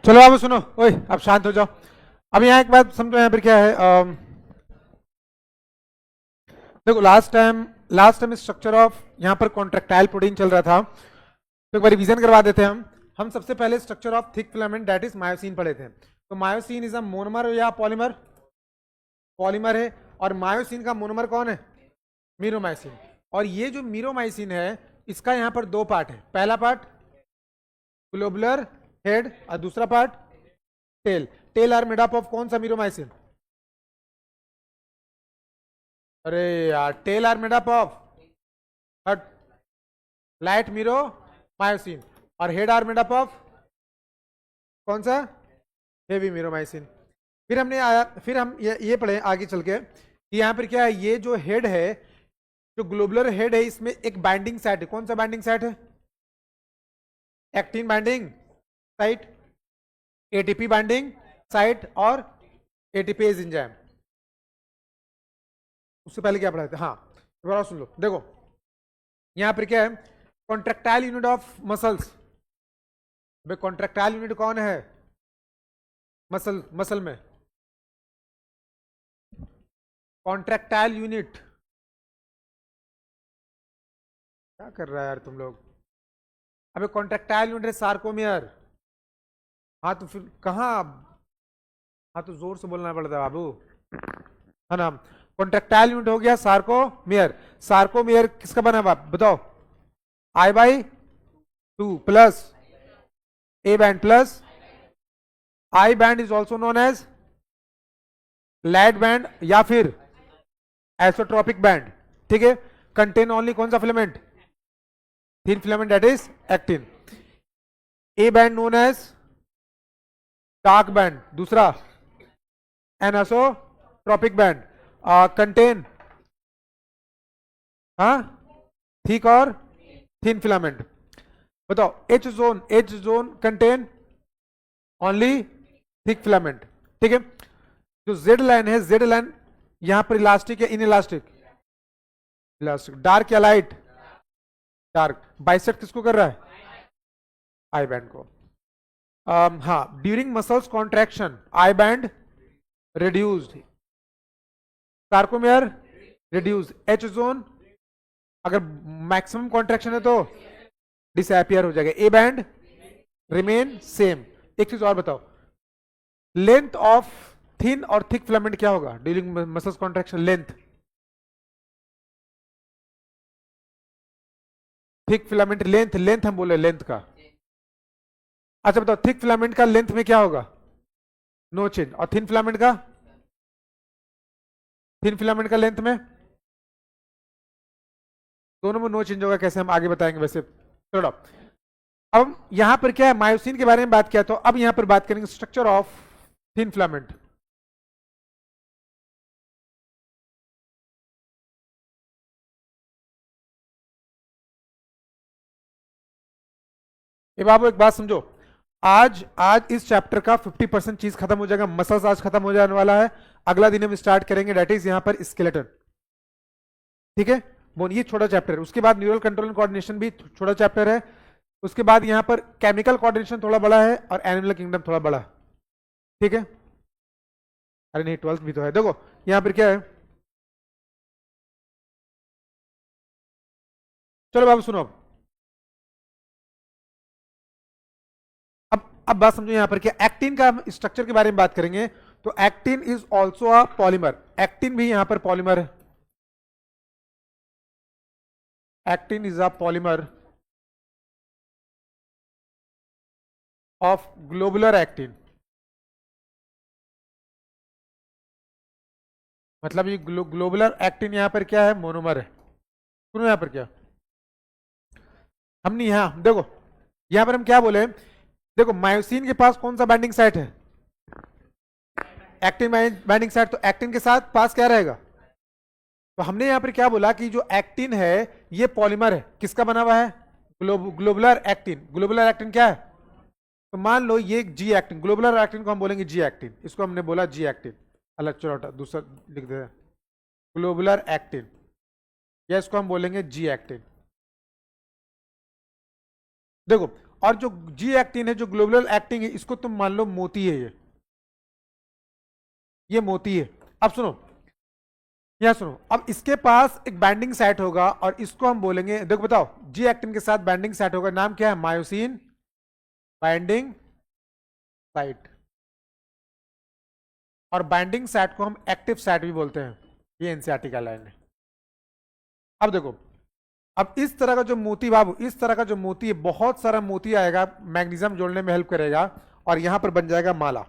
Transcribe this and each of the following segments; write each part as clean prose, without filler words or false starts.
चलो अब सुनो, ओए अब शांत हो जाओ। अब यहाँ एक बात समझो, यहाँ पर क्या है। देखो लास्ट टाइम स्ट्रक्चर ऑफ यहाँ पर कॉन्ट्रेक्टाइल प्रोटीन चल रहा था, तो एक बार रिवीजन करवा देते हैं हम सबसे पहले structure of thick filament that is myosin पढ़े थे। तो मायोसिन इज अ मोनोमर या पॉलीमर? पॉलीमर है। और मायोसिन का मोनोमर कौन है? मीरोमाइसिन। और ये जो मीरोमाइसिन है इसका यहाँ पर दो पार्ट है, पहला पार्ट ग्लोबुलर हेड और दूसरा part tail. Tail are made up of कौन सा मीरोमाइसिन? अरे यार, tail are made up of light meromyosin, और head are made up of कौन सा? Heavy meromyosin. फिर हम ये पढ़े आगे चल के कि यहाँ पर क्या है, ये जो हेड है, जो ग्लोबुलर हेड है, इसमें एक बाइंडिंग साइट है। कौन सा बाइंडिंग साइट है? Actin binding site, ATP binding site और एटीपेज एंजाइम। उससे पहले क्या पढ़ा था? हाँ, दोबारा सुन लो। देखो यहां पर क्या है, कॉन्ट्रेक्टाइल यूनिट ऑफ मसल्स। भाई कॉन्ट्रेक्टाइल यूनिट कौन है? मसल में कॉन्ट्रेक्टाइल यूनिट। क्या कर रहा है यार तुम लोग? अबे कॉन्ट्रेक्टाइल यूनिट है सार्कोमियर। हाँ तो फिर कहाँ? हाँ तो जोर से बोलना पड़ता है बाबू, है ना। कॉन्ट्रेक्टाइल यूनिट हो गया सार्कोमियर। सार्कोमियर किसका बना हुआ बताओ? I/2 plus A band plus I band is also known as light band या फिर एसोट्रोपिक बैंड। ठीक है। कंटेन ओनली कौन सा filament? Thin filament that is actin. A band known as dark band, दूसरा एनएसोट्रोपिक बैंड। कंटेन हाँ thick और thin filament. बताओ H zone contain only thick filament. ठीक है। जो जेड लाइन है, जेड लाइन यहां पर इलास्टिक है, इन इलास्टिक? इलास्टिक। डार्क या लाइट? डार्क। बाइसेप्ट किसको कर रहा है? आई बैंड को। हाँ, during muscles contraction I band reduced, sarcomere reduce, H zone अगर मैक्सिमम कॉन्ट्रैक्शन है तो डिसअपियर हो जाएगा, ए बैंड रिमेन सेम। एक चीज और बताओ, लेंथ ऑफ थिन और थिक फिलामेंट क्या होगा during muscles contraction? Length, thick filament length, length हम बोले लेंथ का। अच्छा बताओ, थिक फिलामेंट का लेंथ में क्या होगा? No change. और थिन फिलामेंट का? थिन फिलामेंट का लेंथ में दोनों में नो चेंज होगा। कैसे हम आगे बताएंगे वैसे। चलो अब यहां पर क्या है, मायोसिन के बारे में बात किया, तो अब यहां पर बात करेंगे स्ट्रक्चर ऑफ थिन फिलामेंट। ये बाबू एक बात समझो, आज आज इस चैप्टर का 50% चीज खत्म हो जाएगा। मसल्स आज खत्म हो जाने वाला है, अगला दिन हम स्टार्ट करेंगे दैट इज यहां पर स्केलेटन। ठीक है, बोन ये छोटा चैप्टर है। उसके बाद न्यूरल कंट्रोल एंड कोऑर्डिनेशन भी छोटा चैप्टर है। उसके बाद यहां पर केमिकल कोऑर्डिनेशन थोड़ा बड़ा है और एनिमल किंगडम थोड़ा बड़ा है। ठीक है। अरे नहीं, 12th भी तो है। देखो यहां पर क्या है, चलो बाबू सुनो। अब बात समझो, यहां पर क्या एक्टिन का स्ट्रक्चर के बारे में बात करेंगे। तो actin is also a polymer. Actin भी यहां पर पॉलीमर है। Actin is a polymer of globular actin. मतलब ये ग्लोबुलर एक्टिन यहां पर क्या है? मोनोमर है। सुनो यहां पर क्या, हमने यहां देखो, यहां पर हम क्या बोले, देखो मायोसिन के पास कौन सा बाइंडिंग साइट है? Actin binding site. तो एक्टिन के साथ पास क्या रहेगा? तो हमने यहां पर क्या बोला कि जो एक्टिन है ये पॉलीमर है। किसका बना हुआ है? Globular actin. ग्लोबुलर एक्टिन क्या है? तो मान लो ये जी एक्टिन, ग्लोबुलर एक्टिन को हम बोलेंगे जी एक्टिन, इसको हमने बोला जी एक्टिन। अलग चलो दूसरा लिख दे, ग्लोबुलर एक्टिन, या इसको हम बोलेंगे जी एक्टिन। देखो और जो जी एक्टिन है, जो ग्लोबुलर एक्टिन है, इसको तुम मान लो मोती है, ये मोती है। अब सुनो, यहां सुनो, अब इसके पास एक बाइंडिंग साइट होगा और इसको हम बोलेंगे, देखो बताओ, जी एक्टिन के साथ बाइंडिंग साइट होगा, नाम क्या है, मायोसिन बाइंडिंग साइट। और बाइंडिंग साइट को हम एक्टिव साइट भी बोलते हैं, ये एनसीईआरटी गाइडलाइन है। अब देखो, अब इस तरह का जो मोती बाबू, इस तरह का जो मोती है, बहुत सारा मोती आएगा, मैग्नीशियम जोड़ने में हेल्प करेगा और यहां पर बन जाएगा माला।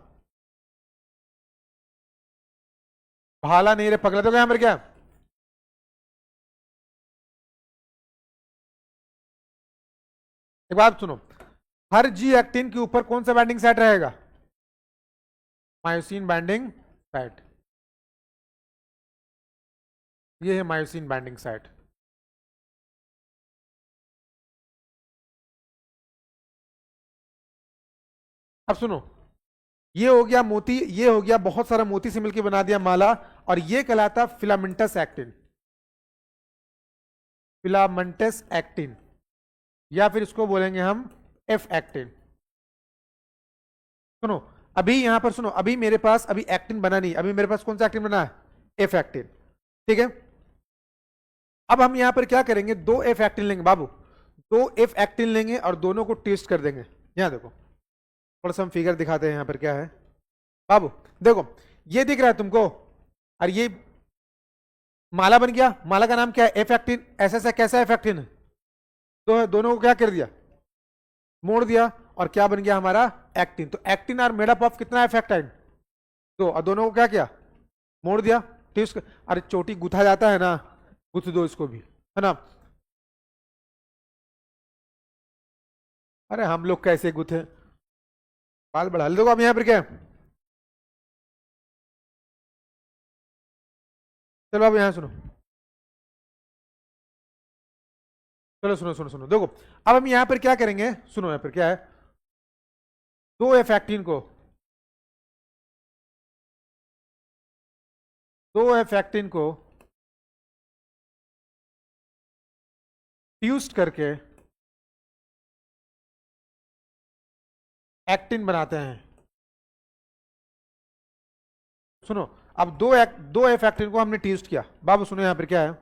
भाला नहीं रे पगला, तो यहां पर क्या, एक बात सुनो, हर जी एक्टिन के ऊपर कौन सा बाइंडिंग साइट रहेगा, मायोसिन बाइंडिंग साइट। ये है मायोसिन बाइंडिंग साइट। अब सुनो, ये हो गया मोती, ये हो गया बहुत सारा मोती से मिलकर बना दिया माला, और ये कहलाता फिलामेंटस एक्टिन, फिलामेंटस एक्टिन, या फिर इसको बोलेंगे हम एफ एक्टिन। सुनो, अभी यहां पर सुनो, अभी मेरे पास अभी एक्टिन बना नहीं, अभी मेरे पास कौन सा एक्टिन बना है, एफ एक्टिन, ठीक है। अब हम यहां पर क्या करेंगे, दो एफ एक्टिन लेंगे बाबू, दो एफ एक्टिन लेंगे और दोनों को टेस्ट कर देंगे। यहां देखो, थोड़ा सा हम फिगर दिखाते हैं, यहां पर क्या है बाबू, देखो ये दिख रहा है तुमको, और ये माला बन गया, माला का नाम क्या है, एफ एक्टिन। ऐसा कैसा एफ एक्टिन है, तो दोनों को क्या कर दिया, मोड़ दिया, और क्या बन गया हमारा, एक्टिन। तो actin are made up of कितना एफ एक्टाइन, तो और दोनों को क्या किया, मोड़ दिया, ठीक। अरे चोटी गुथा जाता है ना, गुथ दो इसको भी, है ना। अरे हम लोग कैसे गुथे, बाल बढ़ा ले। देखो अब यहां पर क्या है, चलो अब यहां सुनो, चलो सुनो सुनो सुनो, देखो अब हम यहां पर क्या करेंगे, सुनो यहां पर क्या है, दो एफ एक्टिन को, दो एफ एक्टिन को फ्यूज्ड करके एक्टिन बनाते हैं। सुनो, अब दो एफ एक्टिन को हमने ट्यूस्ट किया बाबू, सुनो यहां पर क्या है,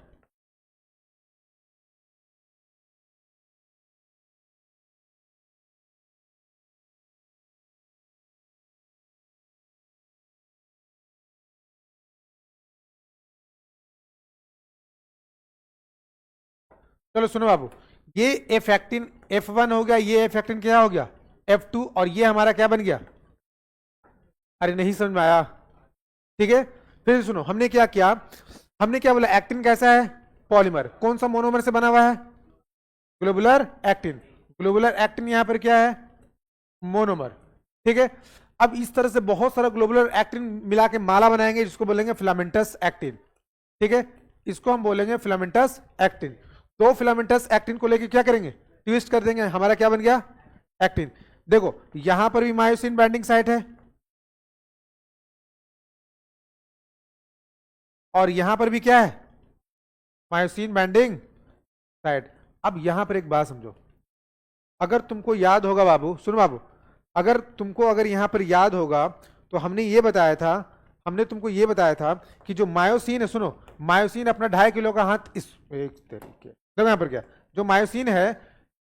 चलो सुनो बाबू, ये एफ एक्टिन F1 हो गया, ये एफ एक्टिन क्या हो गया, F2, और ये हमारा क्या बन गया, अरे नहीं समझ में आया, ठीक है। फिर सुनो, हमने क्या किया, हमने क्या बोला, एक्टिन कैसा है, पॉलीमर, कौन सा मोनोमर से बना हुआ है, ग्लोबुलर एक्टिन। ग्लोबुलर एक्टिन यहां पर क्या है, मोनोमर, ठीक है। अब इस तरह से बहुत सारा ग्लोबुलर एक्टिन मिला के माला बनाएंगे, जिसको बोलेंगे फिलामेंटस एक्टिन, ठीक है। इसको हम बोलेंगे फिलामेंटस एक्टिन। तो फिलामेंटस एक्टिन को लेके क्या करेंगे, ट्विस्ट कर देंगे, हमारा क्या बन गया, एक्टिन। देखो यहां पर भी मायोसिन बाइंडिंग साइट है, और यहां पर भी क्या है, मायोसिन बाइंडिंग साइट। अब यहां पर एक बात समझो, अगर तुमको याद होगा बाबू, सुनो बाबू, अगर तुमको अगर यहां पर याद होगा, तो हमने ये बताया था, हमने तुमको ये बताया था कि जो मायोसिन है, सुनो, मायोसिन अपना 2.5 किलो का हाथ इस एक तरीके, देखो यहां पर क्या, जो मायोसिन है,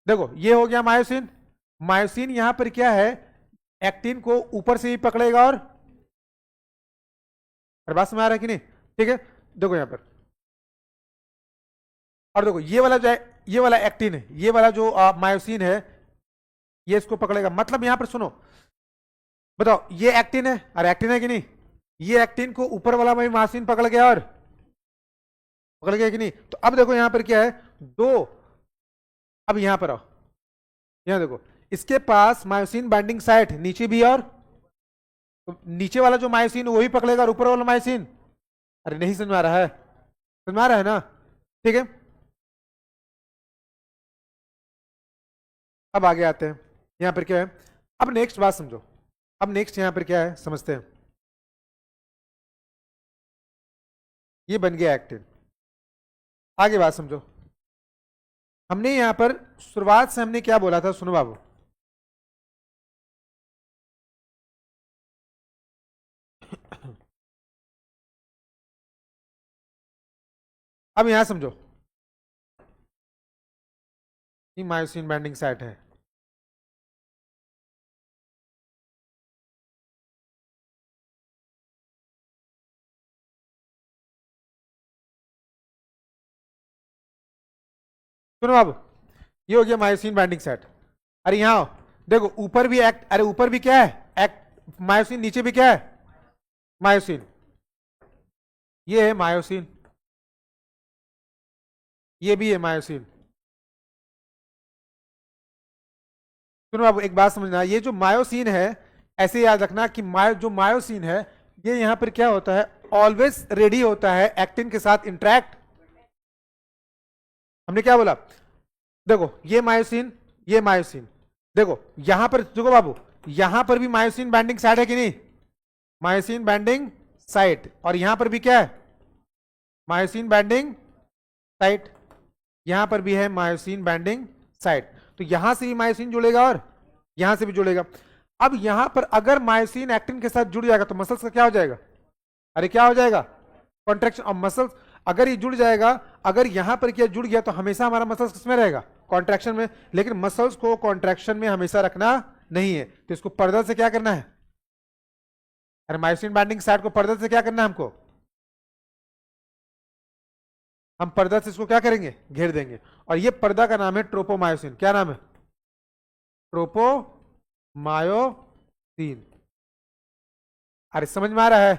देखो ये हो गया मायोसिन। मायोसिन यहां पर क्या है, एक्टिन को ऊपर से ही पकड़ेगा, और बात समझ आ रहा है कि नहीं, ठीक है। देखो यहां पर, और देखो ये वाला जो है, ये वाला एक्टिन है, ये वाला जो मायोसिन है, ये इसको पकड़ेगा। मतलब यहां पर सुनो, बताओ ये एक्टिन है, अरे एक्टिन है कि नहीं, ये एक्टिन को ऊपर वाला भाई मायोसिन पकड़ गया, और पकड़ गया कि नहीं। तो अब देखो यहां पर क्या है, दो, अब यहां पर आओ, यहां देखो, इसके पास मायोसिन बाइंडिंग साइट नीचे भी, और तो नीचे वाला जो मायोसिन वही पकड़ेगा, और ऊपर वाला मायोसिन, अरे नहीं समझ में आ रहा है, समझ में आ रहा है ना, ठीक है। अब आगे आते हैं, यहां पर क्या है, अब नेक्स्ट बात समझो, अब नेक्स्ट यहां पर क्या है समझते हैं। ये बन गया एक्टिन, आगे बात समझो। हमने यहां पर शुरुआत से हमने क्या बोला था, सुनो बाबू, अब यहां समझो, ये मायोसिन बाइंडिंग साइट है, सुनो अब, ये हो गया मायोसिन बाइंडिंग साइट। अरे यहां आओ, देखो ऊपर भी एक्ट, अरे ऊपर भी क्या है, एक्ट मायोसिन, नीचे भी क्या है मायोसिन, ये है मायोसिन, ये भी है मायोसिन। सुनो अब एक बात समझना, ये जो मायोसिन है, ऐसे याद रखना कि जो मायोसिन है, ये यहां पर क्या होता है, ऑलवेज रेडी होता है एक्टिन के साथ इंटरेक्ट। हमने क्या बोला, देखो ये मायोसिन, ये मायोसिन, देखो यहां पर देखो बाबू, यहां पर भी मायोसिन बाइंडिंग साइट है कि नहीं, मायोसिन बाइंडिंग साइट, और यहां पर भी क्या है मायोसिन बाइंडिंग साइट, यहां पर भी है मायोसिन बाइंडिंग साइट। तो यहां से भी मायोसिन जुड़ेगा और यहां से भी जुड़ेगा। अब यहां पर अगर मायोसिन एक्टिन के साथ जुड़ जाएगा तो मसल्स का क्या हो जाएगा, अरे क्या हो जाएगा, कॉन्ट्रेक्शन ऑफ मसल्स। अगर ये जुड़ जाएगा, अगर यहां पर क्या जुड़ गया तो हमेशा हमारा मसल्स किसमें रहेगा, कॉन्ट्रैक्शन में। लेकिन मसल्स को कॉन्ट्रैक्शन में हमेशा रखना नहीं है, तो इसको पर्दा से क्या करना है, अरे मायोसिन बाइंडिंग साइट को पर्दा से क्या करना है हमको, हम पर्दा से इसको क्या करेंगे, घेर देंगे। और ये पर्दा का नाम है ट्रोपोमायोसिन। क्या नाम है, ट्रोपोमायोसिन। अरे समझ में आ रहा है,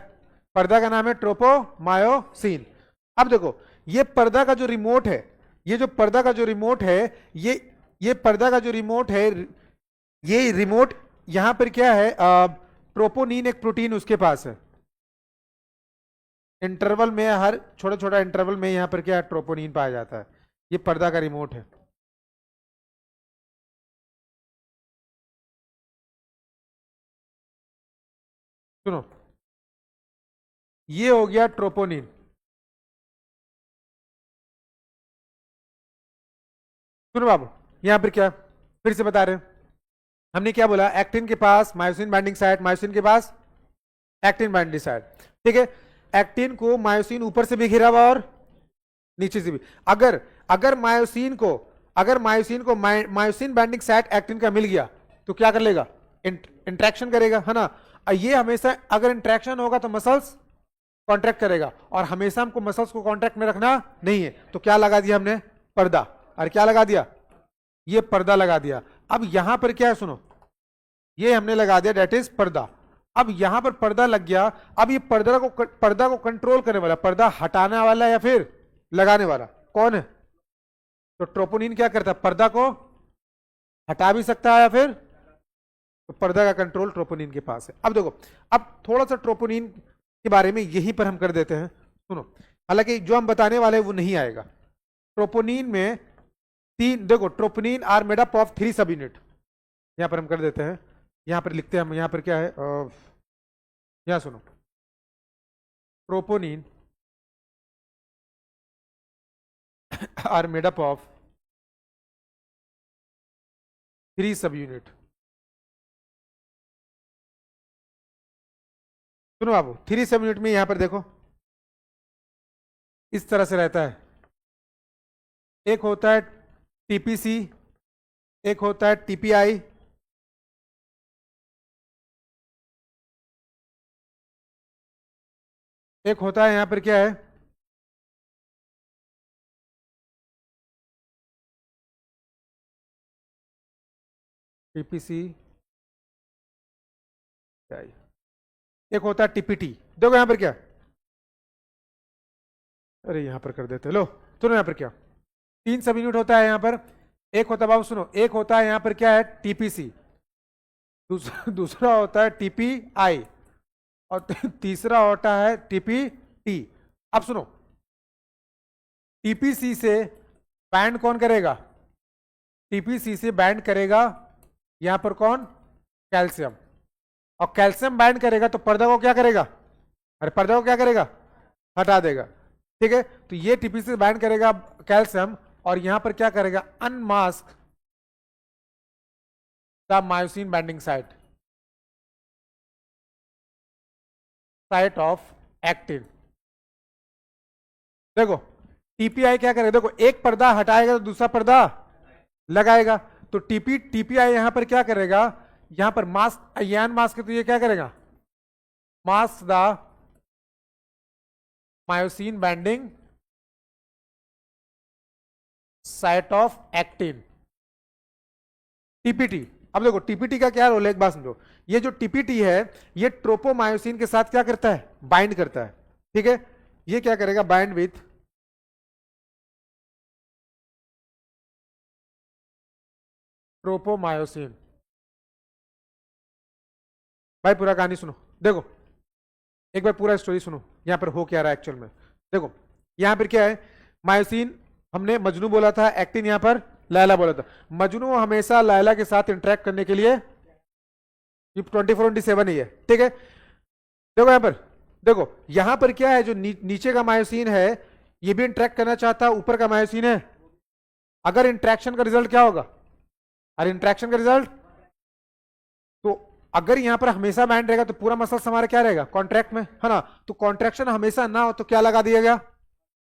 पर्दा का नाम है ट्रोपोमायोसिन। अब देखो ये पर्दा का जो रिमोट है, ये जो पर्दा का जो रिमोट है, ये पर्दा का जो रिमोट है, ये रिमोट यहां पर क्या है, ट्रोपोनिन एक प्रोटीन उसके पास है, इंटरवल में, हर छोटा छोटा इंटरवल में यहां पर क्या है, ट्रोपोनिन पाया जाता है। ये पर्दा का रिमोट है। सुनो, ये हो गया ट्रोपोनिन। सुनो बाबू, यहां पर क्या, फिर से बता रहे हैं, हमने क्या बोला, एक्टिन के पास मायोसिन बाइंडिंग साइट, मायोसिन के पास एक्टिन बाइंडिंग साइट, ठीक है। एक्टिन को मायोसिन ऊपर से भी घिरा हुआ और नीचे से भी। अगर अगर मायोसिन को मायोसिन बाइंडिंग साइट एक्टिन का मिल गया तो क्या कर लेगा, इंट्रैक्शन करेगा, है ना। और ये हमेशा अगर इंट्रैक्शन होगा तो मसल्स कॉन्ट्रैक्ट करेगा, और हमेशा हमको मसल्स को कॉन्ट्रैक्ट में रखना नहीं है, तो क्या लगा दिया हमने, पर्दा। और क्या लगा दिया, ये पर्दा लगा दिया। अब यहां पर क्या है, सुनो, ये हमने लगा दिया, डेट इज पर्दा। अब यहां पर पर्दा लग गया। अब ये पर्दा को कंट्रोल करने वाला, पर्दा हटाने वाला या फिर लगाने वाला कौन है, तो ट्रोपोनिन क्या करता है, पर्दा को हटा भी सकता है या फिर, तो पर्दा का कंट्रोल ट्रोपोनिन के पास है। अब देखो, अब थोड़ा सा ट्रोपोनिन के बारे में यहीं पर हम कर देते हैं। सुनो, हालांकि जो हम बताने वाले हैं वो नहीं आएगा। ट्रोपोनिन में तीन, देखो troponin are made up of 3 सब यूनिट, यहां पर हम कर देते हैं, यहां पर लिखते हैं हम, यहां पर क्या है, यहां सुनो, troponin are made up of 3 सब यूनिट। सुनो बाबू, 3 सब यूनिट में यहां पर देखो इस तरह से रहता है। एक होता है टीपीसी, एक होता है टीपीआई, एक होता है यहां पर क्या है, टीपीसी, एक होता है टीपीटी। देखो यहां पर क्या, अरे यहां पर कर देते लो, सुनो यहां पर क्या, 3 सब यूनिट होता है यहां पर। एक होता है बाबू, सुनो, एक होता है यहां पर क्या है, टीपीसी, दूसरा होता है टीपीआई, और तीसरा होता है टीपीटी। अब सुनो, टीपीसी से बैंड कौन करेगा, टीपीसी से बैंड करेगा यहां पर कौन, कैल्शियम। और कैल्शियम बैंड करेगा तो पर्दा को क्या करेगा, अरे पर्दा को क्या करेगा, हटा देगा, ठीक है। तो ये टीपीसी से बैंड करेगा कैल्शियम, और यहां पर क्या करेगा, unmask the myosin binding site, site of actin. देखो टीपीआई क्या करेगा, देखो एक पर्दा हटाएगा तो दूसरा पर्दा लगाएगा, तो टीपीआई यहां पर क्या करेगा, यहां पर मास्क अयन मास्क है तो ये क्या करेगा, mask the myosin binding site of actin, TPT. अब देखो टीपीटी का क्या रोल है, एक बात समझो, ये जो टीपीटी है ये ट्रोपोमायोसिन के साथ क्या करता है, बाइंड करता है, ठीक है। ये क्या करेगा, बाइंड विथ ट्रोपोमायोसिन। भाई पूरा कहानी सुनो, देखो एक बार पूरा स्टोरी सुनो, यहां पर हो क्या रहा है एक्चुअल में। देखो यहां पर क्या है, मायोसिन हमने मजनू बोला था, एक्टिन यहां पर लैला बोला था। मजनू हमेशा लैला के साथ इंटरेक्ट करने के लिए 24/7 ही है, ठीक है। देखो यहां पर, देखो यहां पर क्या है, जो नीचे का मायोसिन है ये भी इंटरेक्ट करना चाहता है, ऊपर का मायोसिन है। अगर इंटरेक्शन का रिजल्ट क्या होगा, अरे इंटरेक्शन का रिजल्ट, तो अगर यहां पर हमेशा बैंड रहेगा तो पूरा मसल्स हमारा क्या रहेगा, कॉन्ट्रैक्ट में, है ना। तो कॉन्ट्रैक्शन हमेशा ना हो तो क्या लगा दिया गया,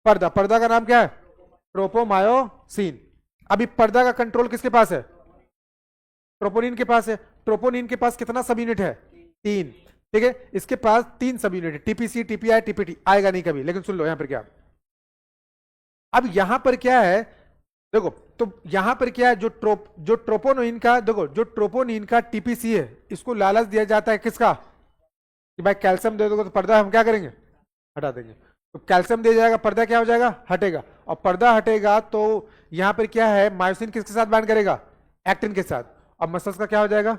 पर्दा। पर्दा का नाम क्या है, ट्रोपोमायोसिन। अभी पर्दा का कंट्रोल किसके पास है, ट्रोपोनिन के पास है। ट्रोपोनिन के पास कितना सब यूनिट है, 3, ठीक है। इसके पास 3 सब यूनिट है, टीपीसी टीपीआई टीपीटी, आएगा नहीं कभी, लेकिन सुन लो यहां पर क्या, अब यहां पर क्या है, देखो तो यहां पर क्या है, जो ट्रोपोनिन का, देखो जो ट्रोपोनिन का टीपीसी है इसको लालच दिया जाता है किसका, कि भाई कैल्शियम दे दोगे तो पर्दा हम क्या करेंगे, हटा देंगे। तो कैल्शियम दिया जाएगा, पर्दा क्या हो जाएगा, हटेगा। और पर्दा हटेगा तो यहां पर क्या है, मायोसिन किसके साथ बाइंड करेगा, एक्टिन के साथ। अब मसल्स का क्या हो जाएगा,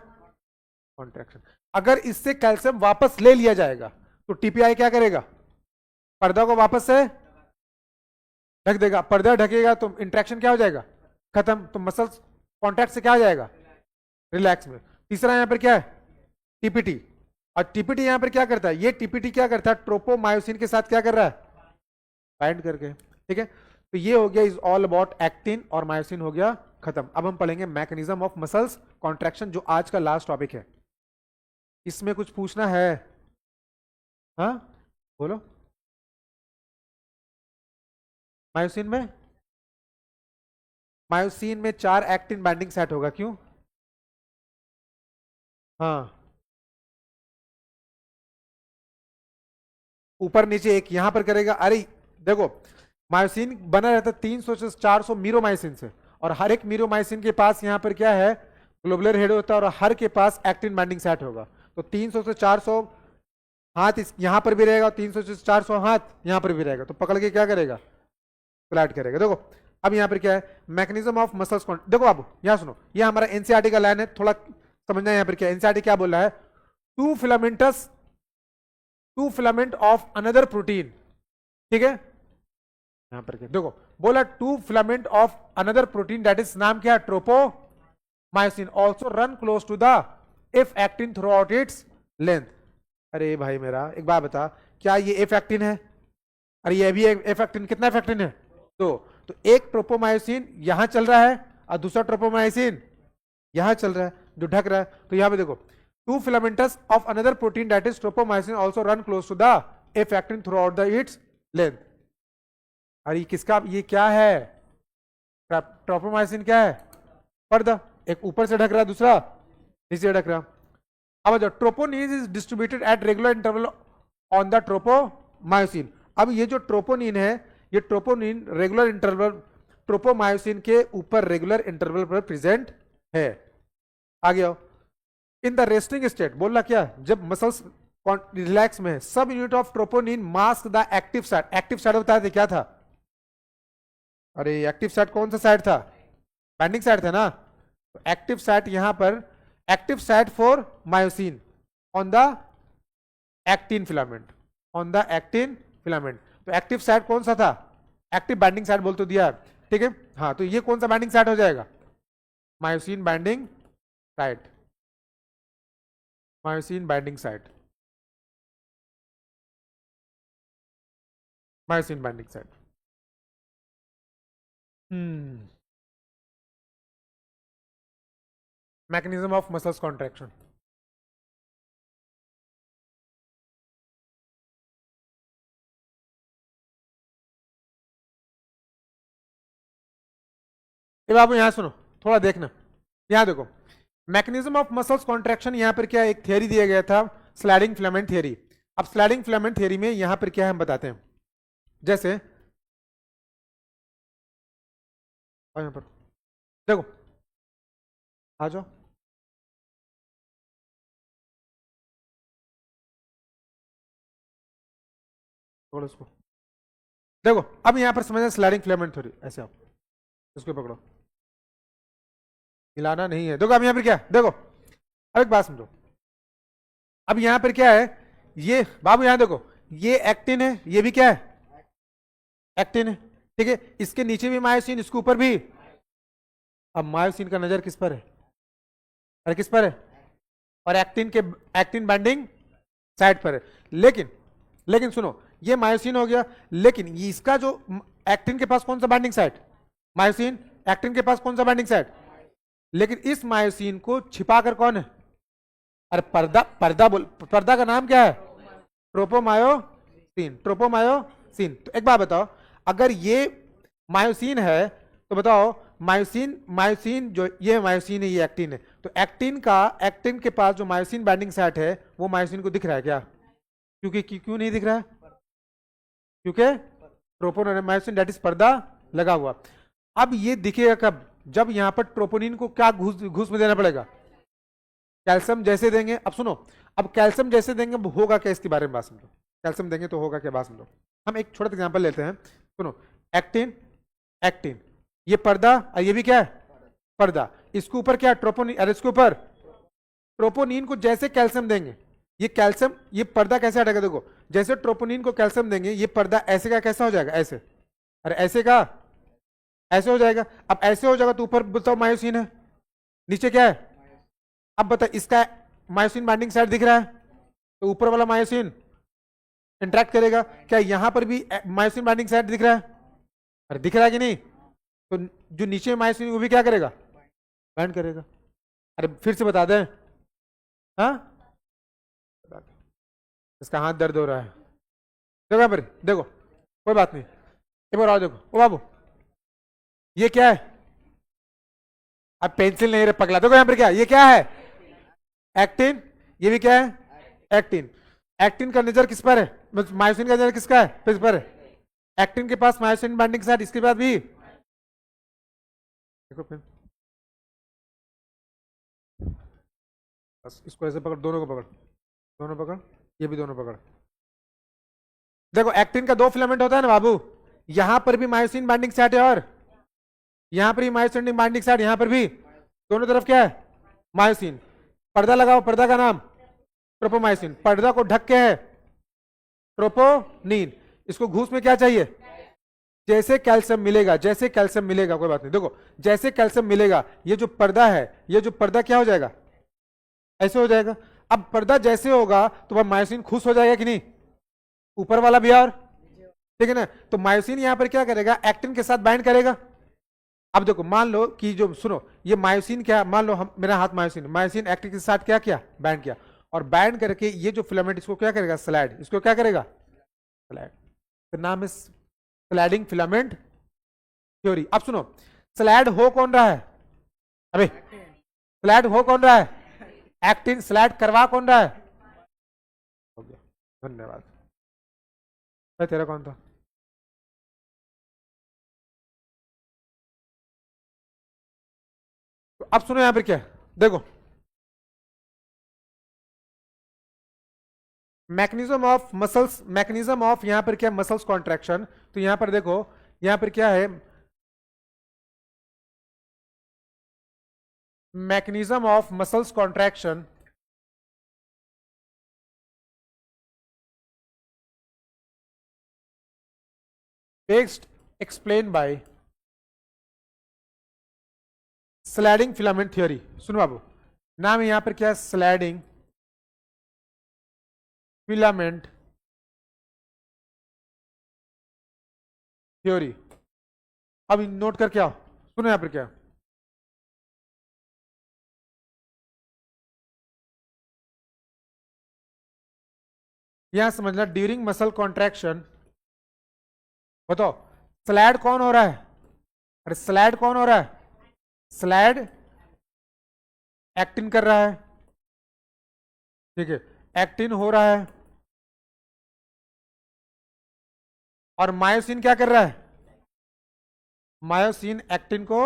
कॉन्ट्रैक्शन। अगर इससे कैल्शियम वापस ले लिया जाएगा तो टीपीआई क्या करेगा, पर्दा को वापस से ढक देगा। पर्दा ढकेगा तो इंट्रैक्शन क्या हो जाएगा, खत्म। तो मसल्स कॉन्टैक्ट से क्या हो जाएगा, रिलैक्स में। तीसरा यहां पर क्या है, टीपीटी। और टीपीटी यहां पर क्या करता है, ये टीपीटी क्या करता है, ट्रोपोमायोसिन के साथ क्या कर रहा है, बाइंड करके, ठीक है। तो ये हो गया इज ऑल अबाउट एक्टिन और मायोसिन, हो गया खत्म। अब हम पढ़ेंगे मैकेनिज्म ऑफ मसल्स कॉन्ट्रैक्शन, जो आज का लास्ट टॉपिक है। इसमें कुछ पूछना है, हाँ बोलो। मायोसिन में, मायोसिन में 4 एक्टिन बाइंडिंग सेट होगा, क्यों, हाँ ऊपर नीचे एक यहां पर करेगा। अरे देखो मायोसिन बना रहता है 300 से 400 मीरोमाइसिन से, और हर एक मीरोमाइसिन के पास यहां पर क्या है, ग्लोबुलर हेड होता है, और हर के पास एक्टिन बाइंडिंग सेट होगा। तो 300 से 400 हाथ यहां पर भी रहेगा, और 300 से 400 हाथ यहां पर भी रहेगा, तो पकड़ के क्या करेगा, फ्लैट करेगा। देखो अब यहां पर क्या है, मैकेनिज्म ऑफ मसल्स, देखो अब यहां सुनो, ये हमारा एनसीईआरटी का लाइन है, थोड़ा समझना है। यहां पर क्या एनसीईआरटी क्या बोल रहा है, two filaments, two filament of another protein, ठीक है। यहां पर क्या देखो, बोला two filament of another protein, that is नाम क्या है, tropomyosin, also run close to the F actin throughout its length. अरे भाई मेरा एक बात बता, क्या ये एफ एक्टिन है, अरे ये भी एफ एक्टिन, कितना एफ एक्टिन है, तो एक ट्रोपोमायोसिन यहां चल रहा है और दूसरा ट्रोपोमायोसिन यहां चल रहा है जो ढक रहा है। तो यहां पे देखो, two filaments of another protein that is tropomyosin also run close to the F actin throughout the its length. अरे किसका, ये क्या है, ट्रोपोमायोसिन क्या है, पर्दा, एक ऊपर से ढक रहा है दूसरा नीचे ढक रहा। अब जो troponin is distributed at regular interval on the tropomyosin. अब ये जो ट्रोपोनिन है, ये ट्रोपोनिन रेगुलर इंटरवल ट्रोपोमायोसिन के ऊपर रेगुलर इंटरवल पर प्रेजेंट है। आगे आओ, इन द रेस्टिंग स्टेट, बोलना क्या, जब मसल्स रिलैक्स में है, सब unit of troponin mask the active site. Active site बताया थे क्या था, अरे एक्टिव साइट कौन सा साइट था, बाइंडिंग साइट था ना। तो एक्टिव साइट यहां पर, active site for myosin on the actin filament, on the actin filament. तो एक्टिव साइट कौन सा था, एक्टिव बाइंडिंग साइट बोल तो दिया, ठीक है। हाँ तो ये कौन सा बाइंडिंग साइट हो जाएगा, myosin binding site, myosin binding site, myosin binding site. Mechanism of muscles contraction, ये बाबू यहां सुनो, थोड़ा देखना, यहां देखो मैकेनिज्म ऑफ मसल्स कॉन्ट्रैक्शन, यहां पर क्या एक थियरी दिया गया था, स्लाइडिंग फिलामेंट थियरी। अब स्लाइडिंग फिलामेंट थियरी में यहां पर क्या है हम बताते हैं। जैसे यहां पर देखो, आ जाओ, पकड़ो इसको, देखो अब यहां पर समझना स्लाइडिंग फिलामेंट थ्योरी, ऐसे आओ, इसको पकड़ो, हिलाना नहीं है। देखो अब यहां पर क्या, देखो अब एक बात समझो, अब यहां पर क्या है, ये बाबू यहां देखो, ये एक्टिन है, ये भी क्या है, एक्टिन है, ठीक है, इसके नीचे भी मायोसिन, इसके ऊपर भी। अब मायोसिन का नजर किस पर है, अरे किस पर है, और एक्टिन के, एक्टिन बाइंडिंग साइड पर है। लेकिन लेकिन सुनो, ये मायोसिन हो गया, लेकिन इसका जो एक्टिन के पास कौन सा बाइंडिंग साइड, मायोसिन, एक्टिन के पास कौन सा बाइंडिंग साइड, लेकिन इस मायोसिन को छिपाकर कौन है, अरे पर्दा, पर्दा बोल, पर्दा का नाम क्या है, ट्रोपोमायोसिन, ट्रोपोमायोसिन। तो एक बात बताओ, अगर ये मायोसिन है तो बताओ, मायोसिन, मायोसिन जो ये मायोसिन है, ये एक्टिन है, तो एक्टिन का, एक्टिन के पास जो मायोसिन बाइंडिंग साइट है वो मायोसिन को दिख रहा है क्या, क्योंकि क्यों नहीं दिख रहा है, क्योंकि ट्रोपोमायोसिन दैट इज पर्दा लगा हुआ। अब ये दिखेगा कब, जब यहां पर ट्रोपोनिन को क्या घूस घूस में देना पड़ेगा, कैल्शियम जैसे देंगे। अब सुनो, अब कैल्शियम जैसे देंगे होगा क्या, इसके बारे में बात समझो, कैल्शियम देंगे तो होगा क्या, बात समझो। हम एक छोटा एग्जांपल लेते हैं, सुनो, एक्टिन, एक्टिन, ये पर्दा और ये भी क्या है, पर्दा, इसके ऊपर क्या, ट्रोपोनिन, अरे इसके ऊपर ट्रोपोनिन को जैसे कैल्शियम देंगे, ये कैल्शियम, ये पर्दा कैसे हटेगा, देखो जैसे ट्रोपोनिन को कैल्शियम देंगे, ये पर्दा ऐसे का कैसा हो जाएगा, ऐसे, अरे ऐसे का ऐसे हो जाएगा। अब ऐसे हो जाएगा तो ऊपर बताओ मायोसिन है, नीचे क्या है, अब बता, इसका मायोसिन बाइंडिंग साइड दिख रहा है, तो ऊपर वाला मायोसिन इंटरेक्ट करेगा क्या, यहां पर भी मायोसिन बाइंडिंग साइड दिख रहा है, अरे दिख रहा है कि नहीं, तो जो नीचे मायोसिन वो भी क्या करेगा, बाइंड करेगा। अरे फिर से बता दें, हाँ, इसका हाथ दर्द हो रहा है, देखो यहाँ पर, देखो कोई बात नहीं, एक बार आओ, देखो ओ बाबू, ये क्या है, अब पेंसिल नहीं रे पगला, देखो यहाँ पर क्या, ये क्या है, एक्टिन, ये भी क्या है, एक्टिन, एक्टिन का नजर किस पर है, मायोसिन का नजर किसका है, किस पर है, एक्टिन के पास मायोसिन बाइंडिंग साइट, इसके बाद भी देखो फिर, बस इसको ऐसे पकड़, दोनों को पकड़, दोनों पकड़, ये भी दोनों पकड़, देखो एक्टिन का दो फिलामेंट होता है ना बाबू, यहां पर भी मायोसिन बाइंडिंग साइट है, और यहां पर भी मायोसिन बाइंडिंग साइट, यहां पर भी, दोनों तरफ क्या है, मायोसिन, पर्दा लगाओ, पर्दा का नाम ट्रोपोमायोसिन, पर्दा को ढक के है ट्रोपोनिन, इसको घूस में क्या चाहिए, जैसे कैल्शियम मिलेगा, जैसे कैल्शियम मिलेगा, कोई बात नहीं, देखो जैसे कैल्शियम मिलेगा, ये जो पर्दा है, ये जो पर्दा क्या हो जाएगा, ऐसे हो जाएगा। अब पर्दा जैसे होगा तो वह मायोसिन खुश हो जाएगा कि नहीं, ऊपर वाला भी, और ठीक है ना, तो मायोसिन यहां पर क्या करेगा, एक्टिन के साथ बाइंड करेगा। अब देखो मान लो कि जो, सुनो, ये मायोसिन क्या, मान लो हम, मेरा हाथ मायोसिन, मायोसिन एक्टिन के साथ क्या किया, बाइंड किया, और बाइंड करके ये जो फिलामेंट इसको क्या करेगा, स्लाइड, इसको क्या करेगा, स्लाइड, तो नाम है स्लाइडिंग फिलामेंट थ्योरी। अब सुनो, स्लाइड हो कौन रहा है, अबे स्लाइड हो कौन रहा है, एक्टिन, स्लाइड करवा कौन रहा है, हो गया, धन्यवाद। तेरा कौन था, तो अब सुनो यहां पर क्या है, देखो mechanism of muscles, mechanism of यहां पर क्या, मसल्स कॉन्ट्रैक्शन, तो यहां पर देखो, यहां पर क्या है, mechanism of muscles contraction based explain by sliding filament theory. सुनो बाबू, नाम यहां पर क्या है, स्लाइडिंग फिलामेंट थ्योरी। अब नोट करके आओ, सुनो यहां पर क्या, यहां समझना, ड्यूरिंग मसल कॉन्ट्रैक्शन, बताओ स्लाइड कौन हो रहा है, अरे स्लाइड कौन हो रहा है, स्लैड एक्टिन कर रहा है, ठीक है, एक्टिन हो रहा है, और मायोसिन क्या कर रहा है, मायोसिन एक्टिन को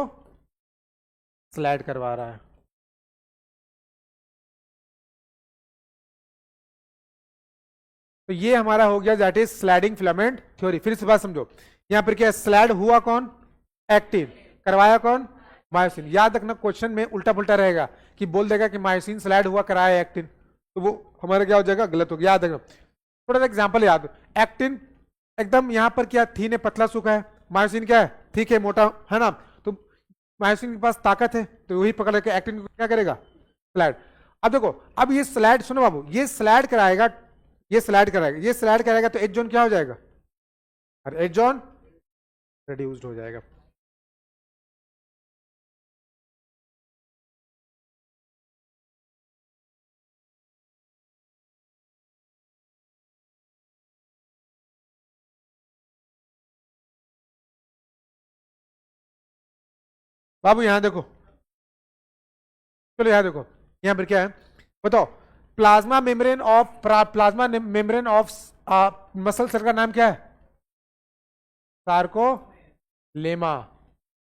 स्लाइड करवा रहा है। तो ये हमारा हो गया that is sliding filament theory. फिर से बात समझो, यहां पर क्या स्लाइड हुआ कौन, एक्टिन, करवाया कौन, मायोसिन। याद रखना क्वेश्चन में उल्टा पुल्टा रहेगा कि बोल देगा कि मायोसिन स्लाइड हुआ कराया एक्टिन, तो वो हमारा क्या हो जाएगा, गलत हो गया। याद रखना, थोड़ा सा एग्जाम्पल याद, एक्टिन एकदम यहां पर क्या थीन है, पतला सूखा है, मायोसिन क्या है, ठीक है, मोटा है ना, तो मायोसिन के पास ताकत है, तो वही पकड़ के एक्टिन क्या करेगा, स्लाइड। अब देखो, अब ये स्लाइड, सुनो बाबू, ये स्लाइड कराएगा, ये स्लाइड कराएगा, ये स्लाइड कराएगा, तो एच जोन क्या हो जाएगा, और एच जोन रिड्यूस्ड हो जाएगा। बाबू यहां देखो, चलो यहां देखो, यहां पर क्या है बताओ, plasma membrane of, plasma membrane of muscle cell का नाम क्या है, सार्कोलेमा,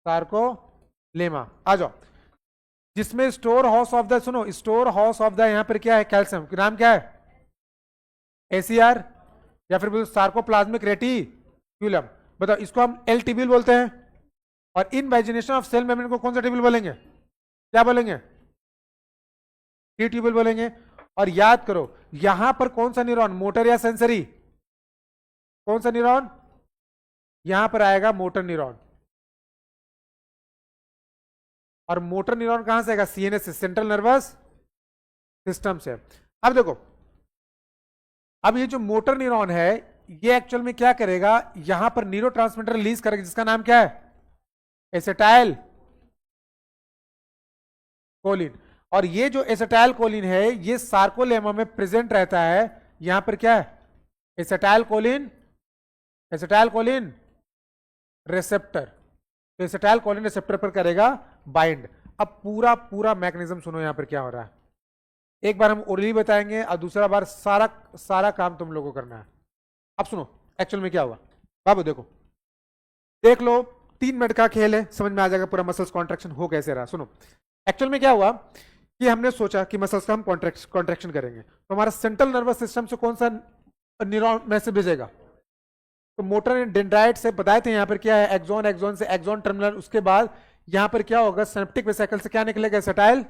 सार्कोलेमा। आ जाओ, जिसमें स्टोर हाउस ऑफ द, सुनो, स्टोर हाउस ऑफ द यहां पर क्या है, कैल्शियम, नाम क्या है, एसीआर, या फिर बोलो सार्कोप्लाज्मिक रेटिक्यूलम। बताओ, इसको हम एल टिब्यूल बोलते हैं, और इनवेजिनेशन ऑफ सेल मेम्ब्रेन को कौन सा टिब्यूल बोलेंगे, क्या बोलेंगे, टी ट्यूबुल बोलेंगे। और याद करो, यहां पर कौन सा न्यूरॉन, मोटर या सेंसरी, कौन सा न्यूरॉन, यहां पर आएगा मोटर न्यूरॉन, और मोटर न्यूरॉन कहां से आएगा, सीएनएस से, सेंट्रल नर्वस सिस्टम से। अब देखो, अब ये जो मोटर न्यूरॉन है, ये एक्चुअल में क्या करेगा, यहां पर न्यूरोट्रांसमीटर रिलीज करेगा, जिसका नाम क्या है, एसिटाइल कोलिन। और ये जो एसिटाइल कोलिन है, ये सार्कोलेमा में प्रेजेंट रहता है, यहां पर क्या है, acetyl choline, acetyl choline receptor, तो एसिटाइल कोलिन रिसेप्टर पर करेगा बाइंड। अब पूरा पूरा मैकेनिज्म सुनो, यहां पर क्या हो रहा है, एक बार हम ओरली बताएंगे, और दूसरा बार सारा सारा काम तुम लोगों को करना है। अब सुनो एक्चुअल में क्या हुआ, बाबू देखो, देख लो, 3 मिनट का खेल है, समझ में आ जाएगा पूरा मसल्स कॉन्ट्रैक्शन हो कैसे रहा। सुनो, एक्चुअल में क्या हुआ कि हमने सोचा कि मसल्स का हम कॉन्ट्रैक्शन करेंगे, तो हमारा सेंट्रल नर्वस सिस्टम से कौन सा न्यूरॉन मैसेज भेजेगा, तो मोटर डेंड्राइट से बताए थे, यहां पर क्या है, एक्सॉन, एक्सॉन से एक्सॉन टर्मिनल, उसके बाद यहां पर क्या होगा, सिनेप्टिक वेसिकल से क्या निकलेगा, एसिटाइल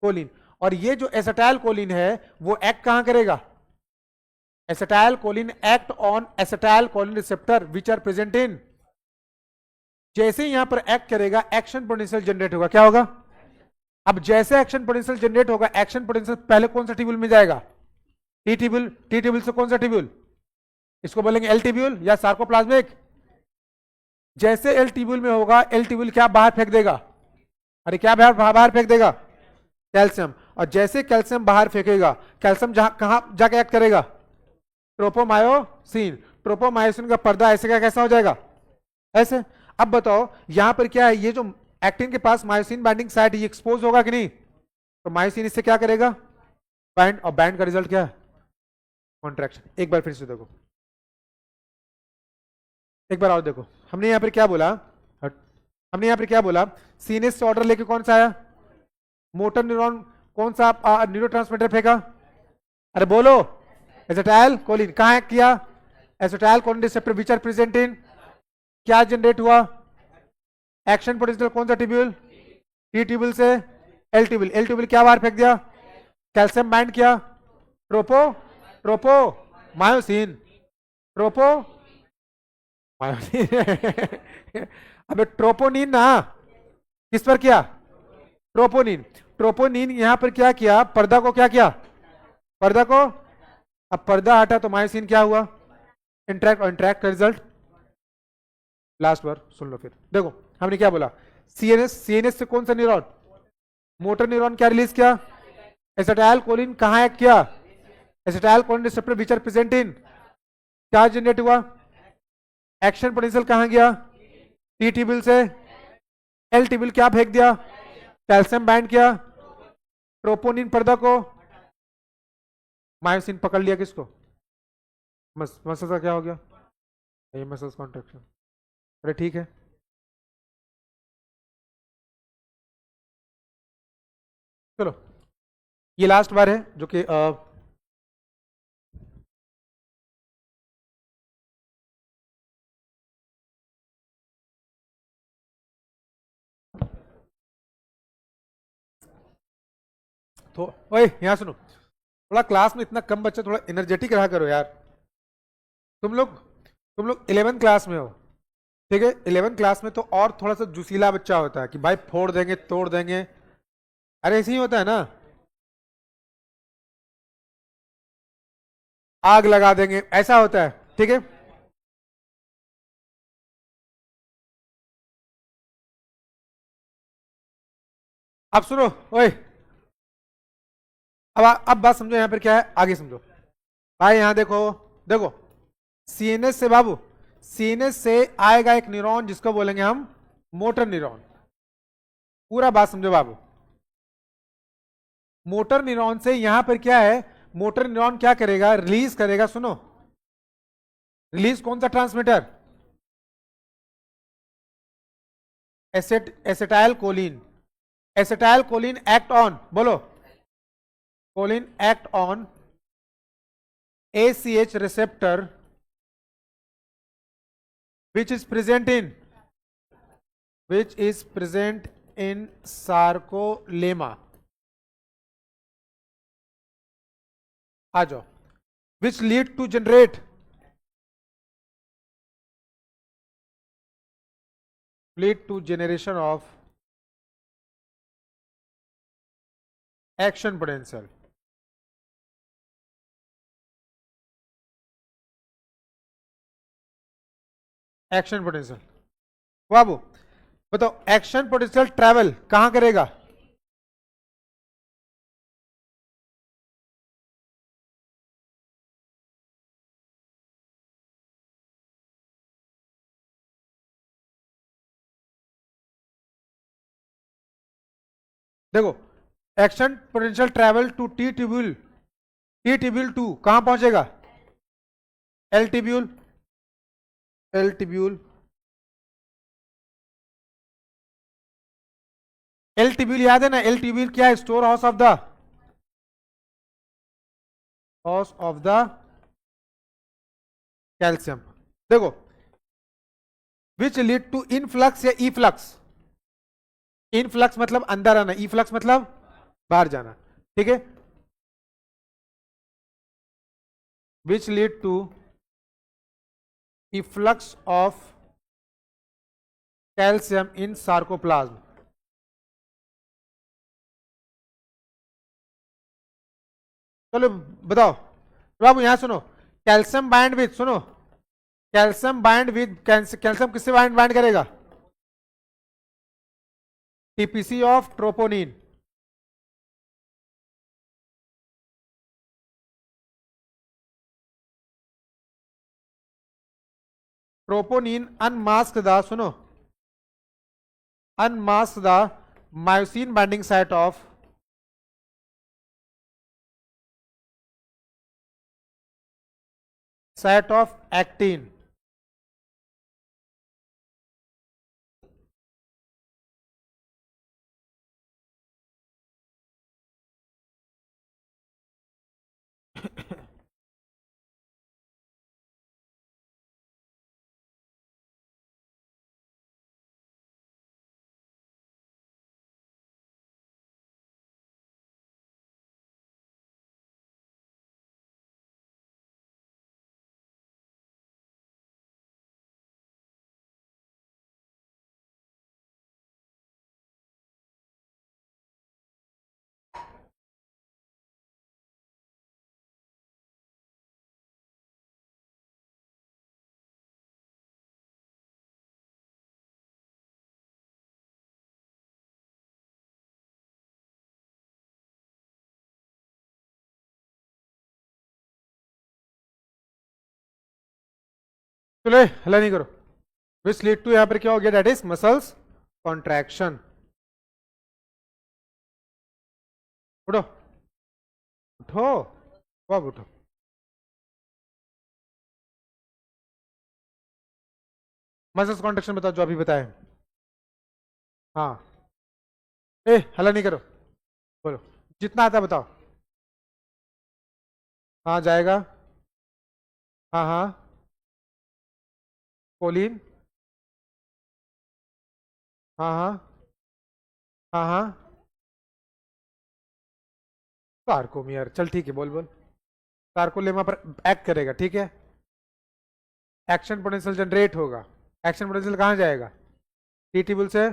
कोलिन। और ये जो एसिटाइल कोलिन है, वो एक्ट कहां करेगा, acetylcholine act on acetylcholine receptor which are present in, जैसे ही यहां पर एक्ट करेगा, एक्शन पोटेंशियल जनरेट होगा, क्या होगा। अब जैसे एक्शन पोटेंशियल जनरेट होगा, एक्शन पोटेंशियल पहले कौन सा टिब्यूल में जाएगा, टी टिब्यूल, टी टिब्यूल से कौन सा टिब्यूल, इसको बोलेंगे एल टिब्यूल या सार्कोप्लाज्मिक। जैसे एल टिब्यूल में होगा, एल टिब्यूल क्या बाहर फेंक देगा, अरे क्या बाहर फेंक देगा, कैल्शियम। और जैसे कैल्शियम बाहर फेंकेगा, कैल्शियम कहां जाके एक्ट करेगा, ट्रोपोमायोसिन, ट्रोपोमायोसिन का पर्दा ऐसे का कैसा हो जाएगा, ऐसे। अब बताओ यहां पर क्या है, ये जो एक्टिन के पास मायोसिन बाइंडिंग साइट, ये एक्सपोज होगा कि नहीं, तो मायोसिन इससे क्या करेगा, बाइंड, और बाइंड का रिजल्ट क्या है, कॉन्ट्रैक्शन। एक बार फिर से देखो, एक बार और देखो, हमने यहां पर क्या बोला, हमने यहां पर क्या बोला, सीएनएस से ऑर्डर लेके कौन सा आया, मोटर न्यूरॉन, कौन सा न्यूरोट्रांसमीटर फेंका, अरे बोलो, एसिटाइल कोलिन, कहां एक्ट किया, acetylcholine receptor which are present in, क्या जनरेट हुआ, एक्शन पोटेंशियल कौन सा टिब्यूल, टी टिब्यूल से एल टिब्यूल, एल टिब्यूल क्या बाहर फेंक दिया, कैल्शियम बाइंड किया, tropo, tropomyosin, tropomyosin अबे ट्रोपोनिन ना, किस पर किया, ट्रोपोनिन, ट्रोपोनिन यहां पर क्या किया, पर्दा को क्या किया, पर्दा को, अब पर्दा हटा तो मायोसिन क्या हुआ, इंट्रैक्ट, और इंट्रैक्ट का रिजल्ट, लास्ट बार सुन लो फिर देखो, हमने क्या बोला, सीएनएस, सीएनएस से कौन सा न्यूरॉन, मोटर न्यूरॉन क्या रिलीज किया, एसिटाइल कोलिन, कहां एक्ट किया, acetylcholine receptor which are present in, क्या जनरेट हुआ, एक्शन पोटेंशियल कहां गया, टी टिब्यूल से एल टिब्यूल क्या फेंक दिया, कैल्शियम बाइंड किया ट्रोपोनिन पर्दा को, मायोसिन पकड़ लिया किसको, मसल का क्या हो गया, ये मसल्स कॉन्ट्रैक्शन। अरे ठीक है, चलो ये लास्ट बार है जो कि तो ओए यहाँ सुनो, थोड़ा क्लास में इतना कम बच्चा, थोड़ा एनर्जेटिक रहा करो यार। तुम लोग तुम लोग 11th क्लास में हो, ठीक है, 11th क्लास में तो और थोड़ा सा जुसीला बच्चा होता है कि भाई फोड़ देंगे तोड़ देंगे, अरे ऐसे ही होता है ना, आग लगा देंगे ऐसा होता है, ठीक है। अब सुनो, ओए अब बात समझो, यहाँ पर क्या है आगे समझो। भाई यहाँ देखो, देखो सीएनएस से बाबू, सीएनएस से आएगा एक न्यूरॉन जिसको बोलेंगे हम मोटर न्यूरॉन। पूरा बात समझो बाबू, मोटर न्यूरॉन से यहां पर क्या है, मोटर न्यूरॉन क्या करेगा, रिलीज करेगा, सुनो, रिलीज कौन सा transmitter, acetylcholine, acetylcholine act on, बोलो, choline act on ACH receptor which is present in, which is present in sarcolemma, आ जाओ, which lead to generate, lead to generation of action potential, action potential. बाबू बताओ, action potential travel कहां करेगा, देखो, action potential travel to T tubule, T tubule to कहां पहुंचेगा, L tubule, L tubule, L tubule याद है ना, एल ट्यूब्यूल क्या है, storehouse of the calcium. देखो, विच लीड टू इनफ्लक्स या इफ्लक्स, इनफ्लक्स मतलब अंदर आना, इफ्लक्स मतलब बाहर जाना, ठीक है, which lead to efflux of calcium in sarcoplasm. चलो बताओ बाबू, यहां सुनो, कैल्शियम बाइंड विद, सुनो, कैल्शियम बाइंड विद, कैल्शियम किससे बाइंड बाइंड करेगा, TPC of troponin, troponin unmask the, सुनो, unmask the myosin binding site of, site of actin. चलो हल्ला नहीं करो, विच लीड टू, यहां पर क्या हो गया, दैट इज मसल्स कॉन्ट्रैक्शन। उठो उठो, अब उठो। मसल्स कॉन्ट्रैक्शन बताओ जो अभी बताए। हाँ, ए हल्ला नहीं करो, बोलो जितना आता है बताओ। हाँ जाएगा। हाँ हाँ। कोलिन। हाँ हाँ। हाँ हाँ। सार्कोमियर, चल ठीक है, बोल बोल। सार्कोलेमा पर एक्ट करेगा, ठीक है। एक्शन पोटेंशियल जनरेट होगा। एक्शन पोटेंशियल कहाँ जाएगा? टी टिब्यूल से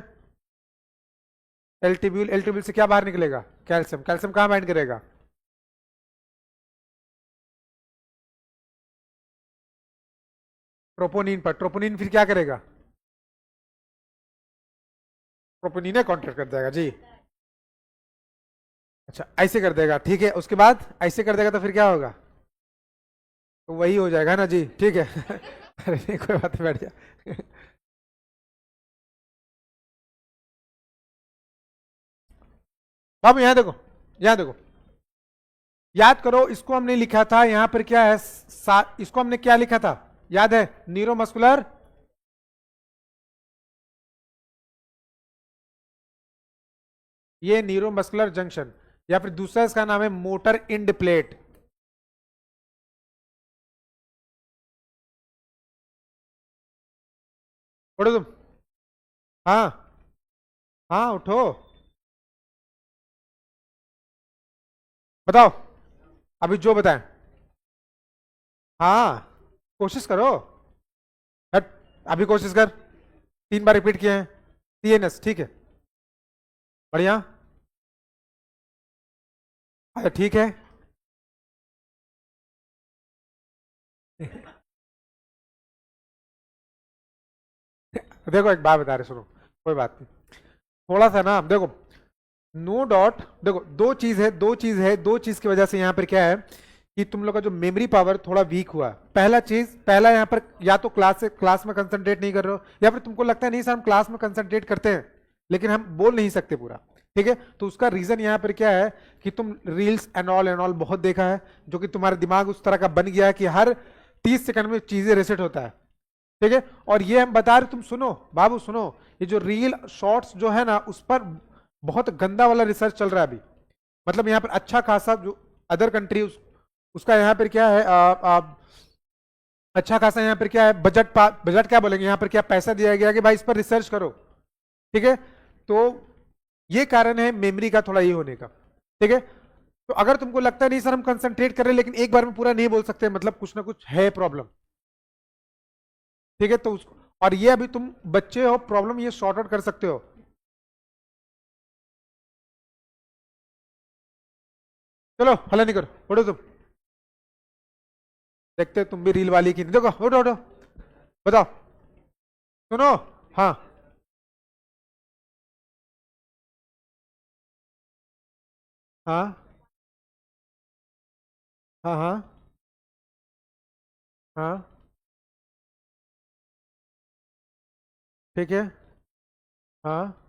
एल टिब्यूल, एल टिब्यूल से क्या बाहर निकलेगा? कैल्शियम। कैल्शियम कहाँ बाइंड करेगा? ट्रोपोनिन पर। ट्रोपोनिन फिर क्या करेगा? ट्रोपोनिन कॉन्ट्रैक्ट कर देगा जी। अच्छा ऐसे कर देगा, ठीक है। उसके बाद ऐसे कर देगा तो फिर क्या होगा? तो वही हो जाएगा ना जी, ठीक है। अरे नहीं, कोई बात नहीं, बैठ जा। बाबू यहाँ देखो, यहाँ देखो, याद करो इसको हमने लिखा था यहां पर क्या है, इसको हमने क्या लिखा था, याद है? न्यूरोमस्कुलर, ये न्यूरोमस्कुलर जंक्शन, या फिर दूसरा इसका नाम है मोटर इंड प्लेट। उठो तुम। हाँ हाँ उठो, बताओ अभी जो बताएं। हाँ कोशिश करो। हट, अभी कोशिश कर। 3 बार रिपीट किए हैं। सीएनएस, ठीक है, बढ़िया। अच्छा ठीक है। देखो एक बात बता रहे, सुनो, कोई बात नहीं, थोड़ा सा ना देखो, नो डॉट, देखो दो चीज है, दो चीज है, दो चीज की वजह से यहाँ पर क्या है कि तुम लोग का जो मेमोरी पावर थोड़ा वीक हुआ। पहला चीज, पहला यहाँ पर या तो क्लास में कंसंट्रेट नहीं कर रहे हो, या फिर तुमको लगता है नहीं सर हम क्लास में कंसंट्रेट करते हैं लेकिन हम बोल नहीं सकते पूरा, ठीक है। तो उसका रीजन यहाँ पर क्या है कि तुम रील्स एंड ऑल बहुत देखा है, जो कि तुम्हारा दिमाग उस तरह का बन गया है कि हर 30 सेकंड में चीजें रिसेट होता है, ठीक है। और ये हम बता रहे, तुम सुनो बाबू सुनो, ये जो रील शॉर्ट्स जो है ना उस पर बहुत गंदा वाला रिसर्च चल रहा है अभी। मतलब यहाँ पर अच्छा खासा जो अदर कंट्री उसका यहाँ पर क्या है, अच्छा खासा यहाँ पर क्या है, बजट क्या बोलेंगे यहाँ पर, क्या पैसा दिया गया कि भाई इस पर रिसर्च करो, ठीक है। तो ये कारण है मेमोरी का थोड़ा ये होने का, ठीक है। तो अगर तुमको लगता है नहीं सर हम कंसंट्रेट कर रहे हैं लेकिन एक बार में पूरा नहीं बोल सकते, मतलब कुछ ना कुछ है प्रॉब्लम, ठीक है। तो उसको, और ये अभी तुम बच्चे हो, प्रॉब्लम ये सॉर्ट आउट कर सकते हो। चलो हल्ला नहीं करो, उठो तुम, देखते हो तुम भी रील वाली की नहीं। देखो उठो उठो, बताओ, सुनो। हाँ हाँ हाँ हाँ हाँ, ठीक है। हाँ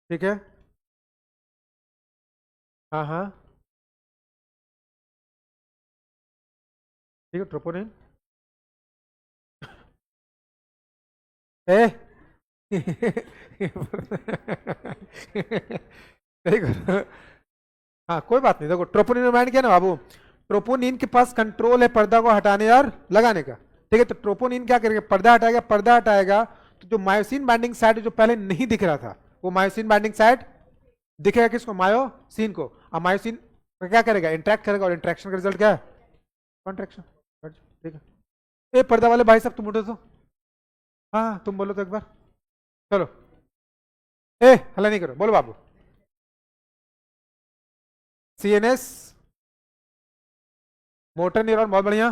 ठीक है। हाँ हाँ, ठीक है, ट्रोपोनिन। ए देखो, हाँ कोई बात नहीं, देखो ट्रोपोनिन में बैंड किया ना बाबू, ट्रोपोनिन के पास कंट्रोल है पर्दा को हटाने और लगाने का, ठीक है। तो ट्रोपोनिन क्या करेगा, पर्दा हटाएगा, पर्दा हटाएगा तो जो मायोसिन बाइंडिंग साइट जो पहले नहीं दिख रहा था, वो मायोसिन बाइंडिंग साइट दिखेगा किसको? मायोसिन को। अब मायोसिन क्या करेगा? इंट्रैक्ट करेगा, और इंट्रैक्शन का रिजल्ट क्या है? कॉन्ट्रैक्शन, ठीक है। ए पर्दा वाले भाई साहब तुम उठो तो, हाँ तुम बोलो तो एक बार, चलो। ए हल्ला नहीं करो, बोलो बाबू। सीएनएस, मोटर न्यूरॉन, बहुत बढ़िया।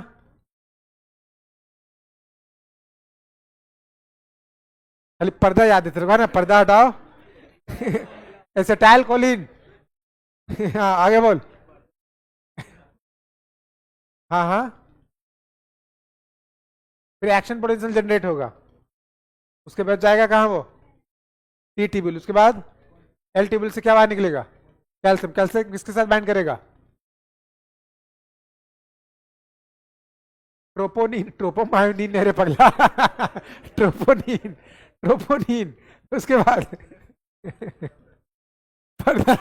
खाली पर्दा याद है तेरे को ना, पर्दा हटाओ। Acetyl choline. हाँ आगे बोल। हाँ हाँ फिर एक्शन पोटेंशियल जनरेट होगा, उसके बाद जाएगा कहाँ वो, टी टिब्यूल, उसके बाद एल टिब्यूल से क्या बाहर निकलेगा, कैल्शियम, कैल्शियम किसके साथ बाइंड करेगा, ट्रोपोनिन, ट्रोपोमायोनिन, अरे पगला ट्रोपोनिन, ट्रोपोनिन, उसके बाद पगला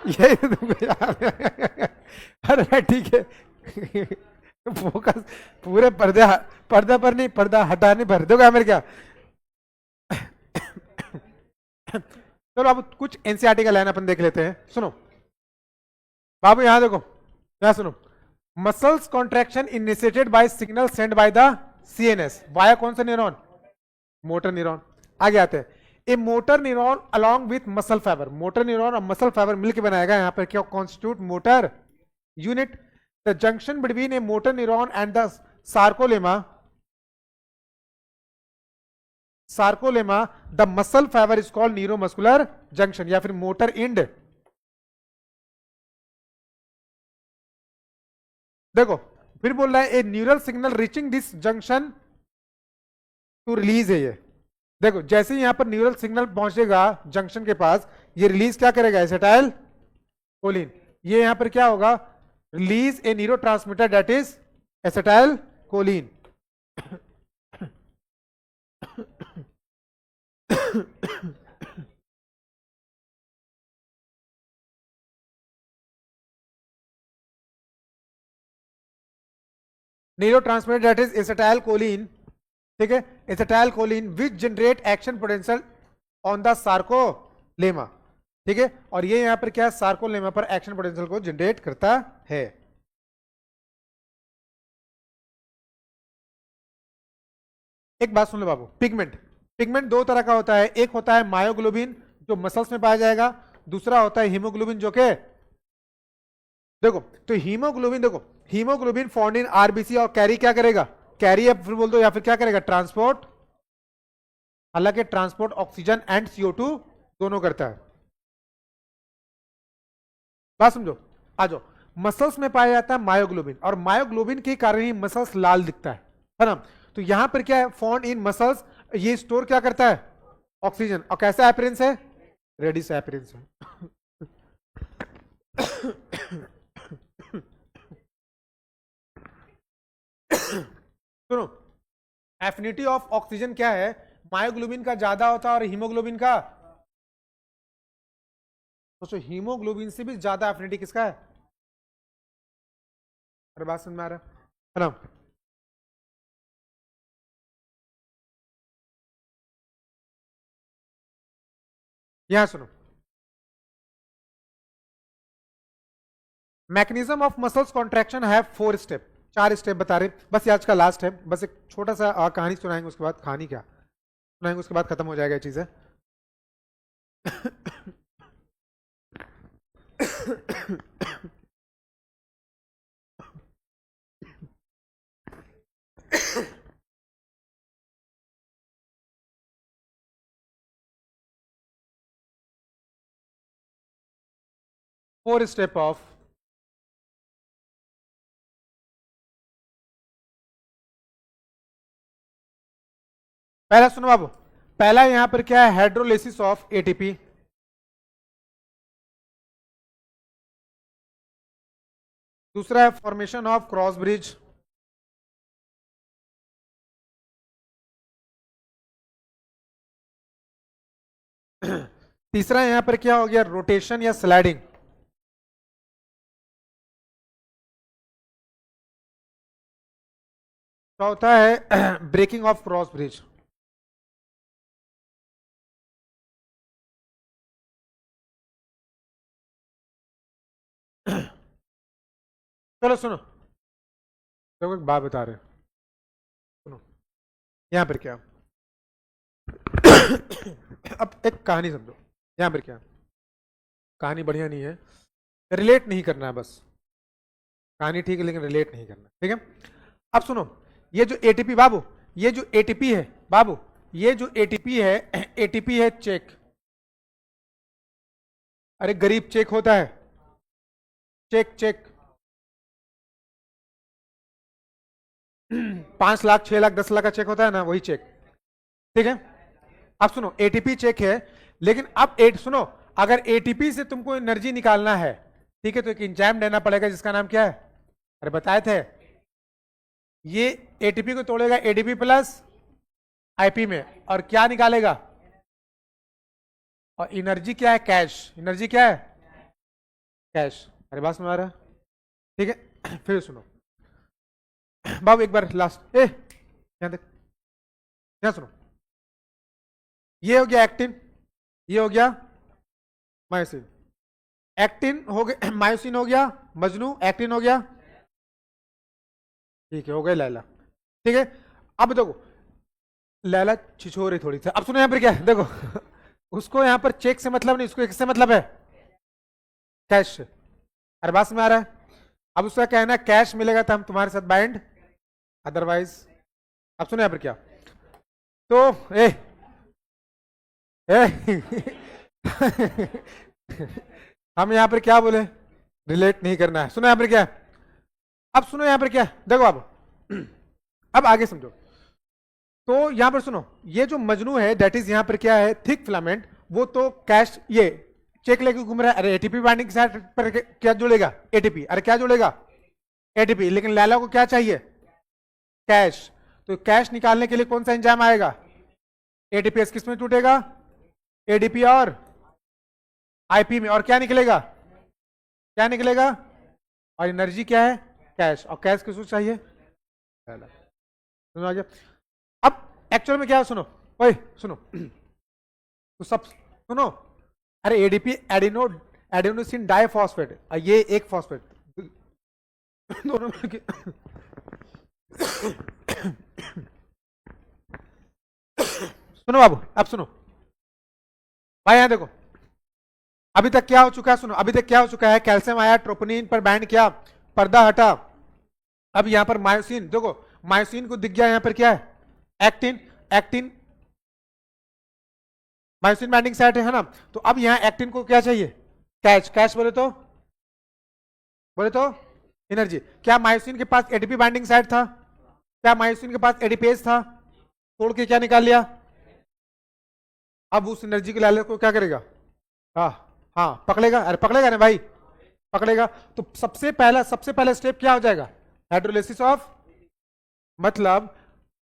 यही तो तुमको याद है। अरे ठीक है फोकस पूरे पर्दे, पर्दा पर नहीं, पर्दा हटाने पर देखो मेरे क्या। चलो अब कुछ एनसीईआरटी का लाइन अपन देख लेते हैं, सुनो बाबू यहां देखो, यहां सुनो, muscles contraction initiated by signal send by the CNS via कौन सा न्यूरॉन, मोटर न्यूरॉन। आगे आते हैं, a motor neuron along with muscle fibre, motor neuron और मसल फाइबर मिलकर बनाएगा यहां पर क्या constitute motor unit. The junction between a motor neuron and the sarcolemma, sarcolemma the muscle fibre is called neuromuscular junction, या फिर motor end. देखो फिर बोल रहा है a neural signal reaching this junction to release है ये, देखो जैसे ही यहां पर न्यूरल सिग्नल पहुंचेगा जंक्शन के पास, ये रिलीज क्या करेगा, एसिटाइल कोलिन, ये यहां पर क्या होगा, release a neuro transmitter that is acetyl choline. Neuro transmitter that is acetyl choline, ठीक है, acetyl choline which generate action potential on the sarcolemma, ठीक है, और ये यहां पर क्या सार्कोलेमा पर एक्शन पोटेंशियल को जनरेट करता है। एक बात सुन लो बाबू, पिगमेंट, पिगमेंट दो तरह का होता है, एक होता है मायोग्लोबिन जो मसल्स में पाया जाएगा, दूसरा होता है हीमोग्लोबिन जो के, देखो तो हीमोग्लोबिन, देखो हीमोग्लोबिन फाउंड इन आरबीसी और कैरी क्या करेगा, कैरी या फिर बोल दो या फिर क्या करेगा, ट्रांसपोर्ट, हालांकि ट्रांसपोर्ट ऑक्सीजन एंड CO2 दोनों करता है। बात समझो, आ जाओ, मसल्स में पाया जाता है मायोग्लोबिन, और मायोग्लोबिन के कारण ही मसल्स लाल दिखता है ना। तो यहां पर क्या है, फाउंड इन मसल्स, ये स्टोर क्या करता है, ऑक्सीजन, और कैसा अपीयरेंस है, रेडिश अपीयरेंस है। सुनो, एफिनिटी ऑफ ऑक्सीजन क्या है, मायोग्लोबिन का ज्यादा होता है और हीमोग्लोबिन का, तो हीमोग्लोबिन से भी ज्यादा एफिनिटी किसका है, अरे बात समझ में आ रहा है ना। यहां सुनो, मैकेनिज्म ऑफ मसल्स कॉन्ट्रैक्शन है 4 स्टेप, 4 स्टेप बता रहे, बस ये आज का लास्ट है, बस एक छोटा सा कहानी सुनाएंगे, उसके बाद कहानी क्या सुनाएंगे, उसके बाद खत्म हो जाएगा ये चीजें। फोर स्टेप ऑफ पहला सुनो बाबू, पहला यहां पर क्या है, हाइड्रोलिसिस ऑफ एटीपी, दूसरा है फॉर्मेशन ऑफ क्रॉस ब्रिज, तीसरा यहां पर क्या हो गया, रोटेशन या स्लाइडिंग, चौथा है ब्रेकिंग ऑफ क्रॉस ब्रिज। चलो सुनो, देखो एक बात बता रहे हैं, सुनो यहां पर क्या अब एक कहानी समझो, यहां पर क्या, कहानी बढ़िया नहीं है, रिलेट नहीं करना है बस, कहानी ठीक है लेकिन रिलेट नहीं करना, ठीक है। अब सुनो, ये जो एटीपी बाबू, ये जो एटीपी है बाबू, ये जो एटीपी है, एटीपी है चेक, अरे गरीब चेक होता है, चेक चेक, 5 लाख 6 लाख 10 लाख का चेक होता है ना, वही चेक, ठीक है। अब सुनो, एटीपी चेक है, लेकिन अब सुनो, अगर एटीपी से तुमको एनर्जी निकालना है, ठीक है, तो एक एंजाइम लेना पड़ेगा जिसका नाम क्या है, अरे बताए थे, ये एटीपी को तोड़ेगा एडीपी प्लस आईपी में, और क्या निकालेगा, और एनर्जी क्या है, कैश, एनर्जी क्या है, कैश। अरे बात समझ आ रहा है, ठीक है। फिर सुनो बाबू, एक बार लास्ट, यहां देख, यहां सुनो, ये हो गया एक्टिन, ये हो गया मायोसिन, एक्टिन हो गया, मायोसिन हो गया मजनू, एक्टिन हो गया, ठीक है, हो गए लैला, ठीक है। अब देखो लैला छिछोरी थोड़ी सी, अब सुनो यहां पर क्या है, देखो उसको यहां पर चेक से मतलब नहीं, उसको किससे मतलब है, कैश से। अरे बात में आ रहा है, अब उसका कहना है कैश मिलेगा तो हम तुम्हारे साथ बाइंड, अदरवाइज। अब सुनो यहां पर क्या, तो हम यहां पर क्या बोले, रिलेट नहीं करना है। सुनो यहां पर क्या, अब सुनो यहां पर क्या, देखो अब आगे समझो। तो यहां पर सुनो, ये जो मजनू है दैट इज यहां पर क्या है, थिक फिलामेंट, वो तो कैश ये चेक लेके घूम रहा है, अरे एटीपी बाइंडिंग के साथ पर क्या जुड़ेगा, एटीपी, अरे क्या जुड़ेगा, एटीपी, लेकिन लैला को क्या चाहिए, कैश। तो कैश निकालने के लिए कौन सा एंजाइम आएगा, एटीपीएस, किस में टूटेगा, एडीपी और आईपी में, और क्या निकलेगा, क्या निकलेगा, और एनर्जी क्या है, कैश, और कैश किसको चाहिए, समझ आ गया। अब एक्चुअल में क्या है, सुनो ओए सुनो, तो सब सुनो, अरे एडीपी एडेनोसिन डाइफॉस्फेट, ये एक फॉस्फेट, दोनों मिलके सुनो बाबू, अब सुनो भाई, यहां देखो, अभी तक क्या हो चुका है, सुनो, अभी तक क्या हो चुका है, कैल्शियम आया, ट्रोपोनिन पर बैंड किया, पर्दा हटा, अब यहां पर मायोसिन, देखो मायोसिन को दिख गया यहां पर क्या है, actin, actin myosin binding site है ना, तो अब यहां एक्टिन को क्या चाहिए, कैश, कैश बोले तो एनर्जी। क्या मायोसिन के पास एटीपी बाइंडिंग साइट था, क्या मायोसिन के पास एडीपेज था, तोड़ के क्या निकाल लिया, अब उस एनर्जी के लाले को क्या करेगा, हाँ हाँ पकड़ेगा, अरे पकड़ेगा ना भाई, पकड़ेगा, तो सबसे पहला स्टेप क्या हो जाएगा, हाइड्रोलिसिस ऑफ, मतलब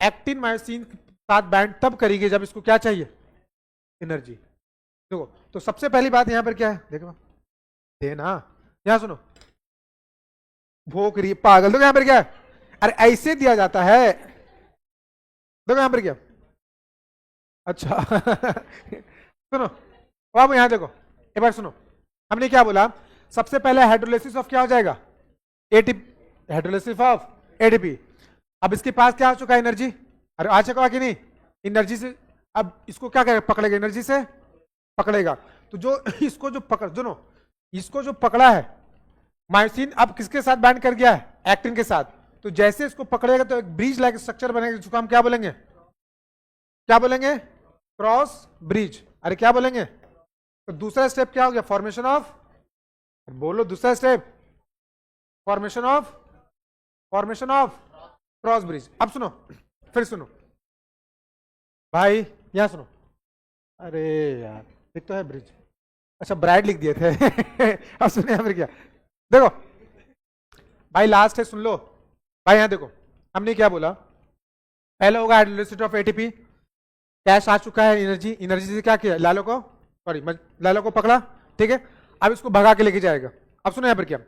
एक्टिन मायोसिन के साथ बाइंड तब करेगी जब इसको क्या चाहिए, एनर्जी। देखो तो सबसे पहली बात यहां पर क्या है, देखो देना, यहां सुनो, भूख रही पागल, देखो यहां पर क्या है, अरे ऐसे दिया जाता है, देखो यहां पर क्या, अच्छा सुनो अब यहां देखो, एक बार सुनो, हमने क्या बोला, सबसे पहले हाइड्रोलिसिस ऑफ क्या हो जाएगा, एटीपी, हाइड्रोलिसिस ऑफ एटीपी। अब इसके पास क्या आ चुका है, एनर्जी, अरे आ चुका कि नहीं, एनर्जी से, अब इसको क्या करेगा, पकड़ेगा, एनर्जी से पकड़ेगा, तो जो इसको जो पकड़, सुनो इसको जो पकड़ा है मायोसिन, अब किसके साथ बाइंड कर गया है, एक्टिन के साथ, तो जैसे इसको पकड़ेगा तो एक ब्रिज लाइक स्ट्रक्चर बनेगा, जिसको हम क्या बोलेंगे, क्या बोलेंगे, क्रॉस ब्रिज, अरे क्या बोलेंगे। तो दूसरा स्टेप क्या हो गया, फॉर्मेशन ऑफ, बोलो दूसरा step, formation of cross bridge. अब सुनो, फिर सुनो भाई, यहां सुनो, अरे यार एक तो है ब्रिज, अच्छा ब्राइड लिख दिए थे अब सुनो यहां पर क्या, देखो भाई लास्ट है, सुन लो भाई, यहां देखो हमने क्या बोला, पहले होगा हाइड्रोलिसिस ऑफ एटीपी, कैश आ चुका है, एनर्जी, एनर्जी से क्या किया, लालो को, सॉरी लालो को पकड़ा, ठीक है, अब इसको भगा के लेके जाएगा। अब सुनो यहां पर क्या,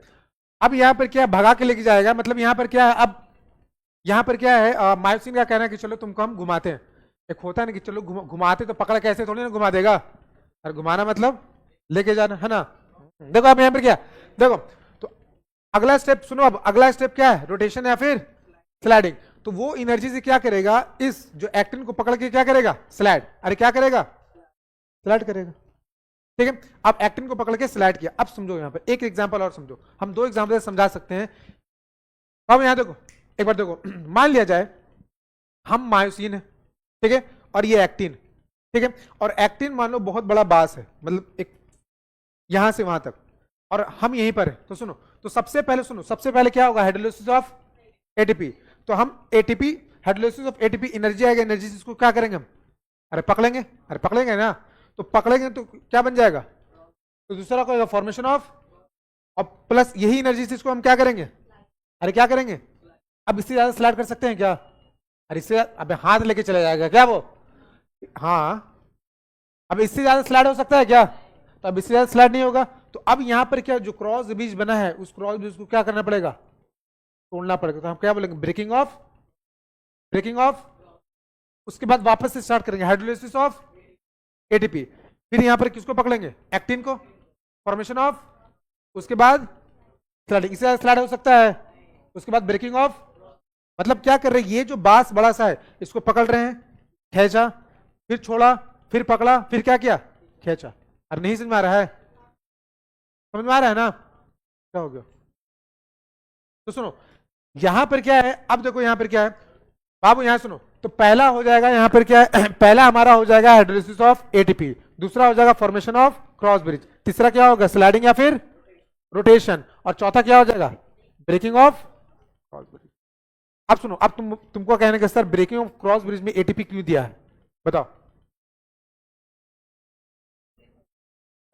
अब यहां पर क्या भगा के लेके जाएगा, मतलब यहां पर क्या है, अब यहां पर क्या है, मायोसिन का कहना है कि चलो तुमको हम घुमाते हैं, एक होता है ना कि चलो घुमाते, तो पकड़ कैसे थोड़ी ना घुमा देगा, और घुमाना मतलब लेके जाना है ना। देखो अब यहां पर क्या, देखो तो अगला स्टेप सुनो, अब अगला स्टेप क्या है, रोटेशन या फिर स्लाइडिंग, तो वो एनर्जी से क्या करेगा, इस जो एक्टिन को पकड़ के क्या करेगा, स्लाइड, अरे क्या करेगा, स्लाइड करेगा, ठीक है। अब एक्टिन को पकड़ के स्लाइड किया, अब समझो यहां पर एक एग्जांपल और समझो, हम 2 एग्जांपल से समझा सकते हैं। अब यहां देखो, एक बार देखो, मान लिया जाए हम मायोसिन है, ठीक है, और ये एक्टिन, ठीक है, और एक्टिन मान लो बहुत बड़ा बास है, मतलब एक यहां से वहां तक, और हम यहीं पर है, तो सुनो, तो सबसे पहले सुनो, सबसे पहले क्या होगा, हाइड्रोलिसिस ऑफ एटीपी, तो हम ATP, hydrolysis of ATP, energy आएगा, एनर्जी से इसको क्या करेंगे हम, अरे पकड़ेंगे ना, तो पकड़ेंगे तो क्या बन जाएगा, तो दूसरा को फॉर्मेशन ऑफ, और प्लस यही एनर्जी से इसको हम क्या करेंगे, अरे क्या करेंगे, अब इससे ज्यादा स्लाइड कर सकते हैं क्या, अरे इससे अब हाथ लेके चला जाएगा क्या वो, हाँ अब इससे ज्यादा स्लाइड हो सकता है क्या, तो अब इससे ज्यादा स्लाइड नहीं होगा, तो अब यहां पर क्या जो क्रॉस ब्रिज बना है उस क्रॉस ब्रिज को क्या करना पड़ेगा, तोड़ना पड़ेगा, तो हम क्या बोलेंगे, ब्रेकिंग ऑफ, उसके बाद वापस से स्टार्ट करेंगे हाइड्रोलाइसिस ऑफ एटीपी, फिर यहां पर किसको पकड़ेंगे, एक्टिन को, फॉर्मेशन ऑफ, उसके बाद स्लाइडिंग, इससे स्लाइड हो सकता है, उसके बाद ब्रेकिंग ऑफ, मतलब क्या कर रहे हैं, ये जो बांस बड़ा सा है इसको पकड़ रहे हैं, खींचा, फिर छोड़ा, फिर पकड़ा, फिर क्या किया, खींचा, अरे नहीं समझ में आ रहा है, समझ में आ रहा है ना, क्या हो गया, तो सुनो यहां पर क्या है, अब देखो यहां पर क्या है बाबू, यहां सुनो, तो पहला हो जाएगा यहां पर क्या है पहला हमारा हो जाएगा हाइड्रोलिसिस ऑफ एटीपी, दूसरा हो जाएगा फॉर्मेशन ऑफ क्रॉस ब्रिज, तीसरा क्या होगा, स्लाइडिंग या फिर रोटेशन, और चौथा क्या हो जाएगा, ब्रेकिंग ऑफ क्रॉस ब्रिज। अब सुनो, अब तुमको कहने का sir breaking of cross bridge में एटीपी क्यों दिया है, बताओ,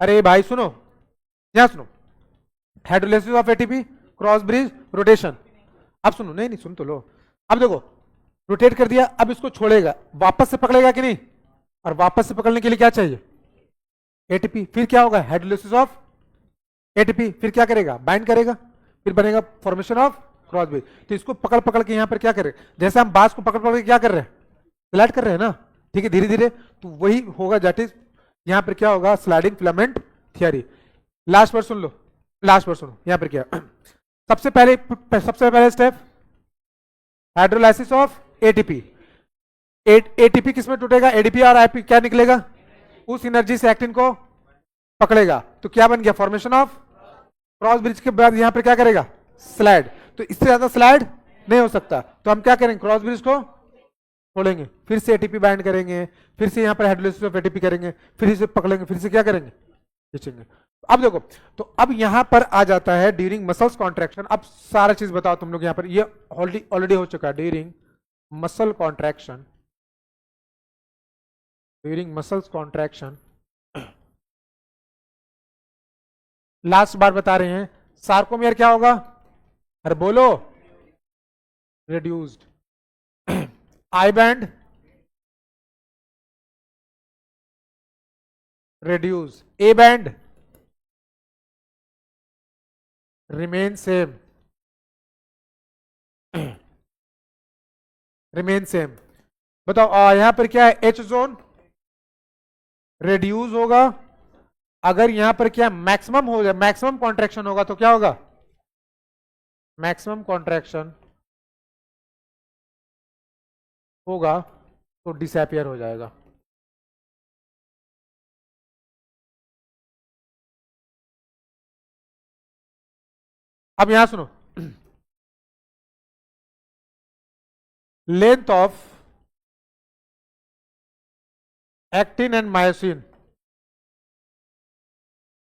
अरे भाई सुनो, यहां सुनो, hydrolysis of ATP, cross bridge, rotation, अब सुनो, नहीं सुन तो लो, अब देखो रोटेट कर दिया, अब इसको छोड़ेगा, वापस से पकड़ेगा कि नहीं, और वापस से पकड़ने के लिए क्या चाहिए, एटीपी, फिर क्या होगा, हाइड्रोलिसिस ऑफ एटीपी, फिर क्या करेगा, बाइंड करेगा, फिर बनेगा फॉर्मेशन ऑफ क्रॉस ब्रिज, तो इसको पकड़ पकड़ के यहां पर क्या करें, जैसे हम बांस को पकड़ पकड़ के क्या कर रहे हैं, स्लाइड कर रहे हैं ना, ठीक है, धीरे धीरे, तो वही होगा, दैट इज यहां पर क्या होगा, स्लाइडिंग फिलामेंट थियरी। लास्ट पर सुन लो, लास्ट पर सुनो, यहां पर क्या सबसे पहले step hydrolysis of ATP, ATP किसमें टूटेगा, एडीपी और आईपी क्या निकलेगा, उस एनर्जी से एक्टिन को पकड़ेगा, तो क्या बन गया, फॉर्मेशन ऑफ क्रॉस ब्रिज के बाद यहां पर क्या करेगा, स्लाइड, तो इससे ज्यादा स्लाइड नहीं हो सकता, तो हम क्या करेंगे, क्रॉस ब्रिज को छोड़ेंगे, फिर से एटीपी बाइंड करेंगे, फिर से यहां पर हाइड्रोलाइसिस ऑफ एटीपी करेंगे, फिर इसे पकड़ेंगे, फिर से क्या करेंगे, खींचेंगे। अब देखो, तो अब यहां पर आ जाता है ड्यूरिंग मसल्स कॉन्ट्रैक्शन, अब सारा चीज बताओ तुम लोग, यहां पर ये ऑलरेडी हो चुका है, during muscle contraction, during muscles contraction, last बार बता रहे हैं, सार्कोमियर क्या होगा, अरे बोलो, reduced, I band reduce, A band remain same, remain same, बताओ यहां पर क्या है, H जोन reduce होगा, अगर यहां पर क्या मैक्सिमम हो जाए, मैक्सिमम कॉन्ट्रैक्शन होगा तो क्या होगा, मैक्सिमम कॉन्ट्रैक्शन होगा तो डिसअपियर हो जाएगा, अब यहां सुनो, length of actin and myosin,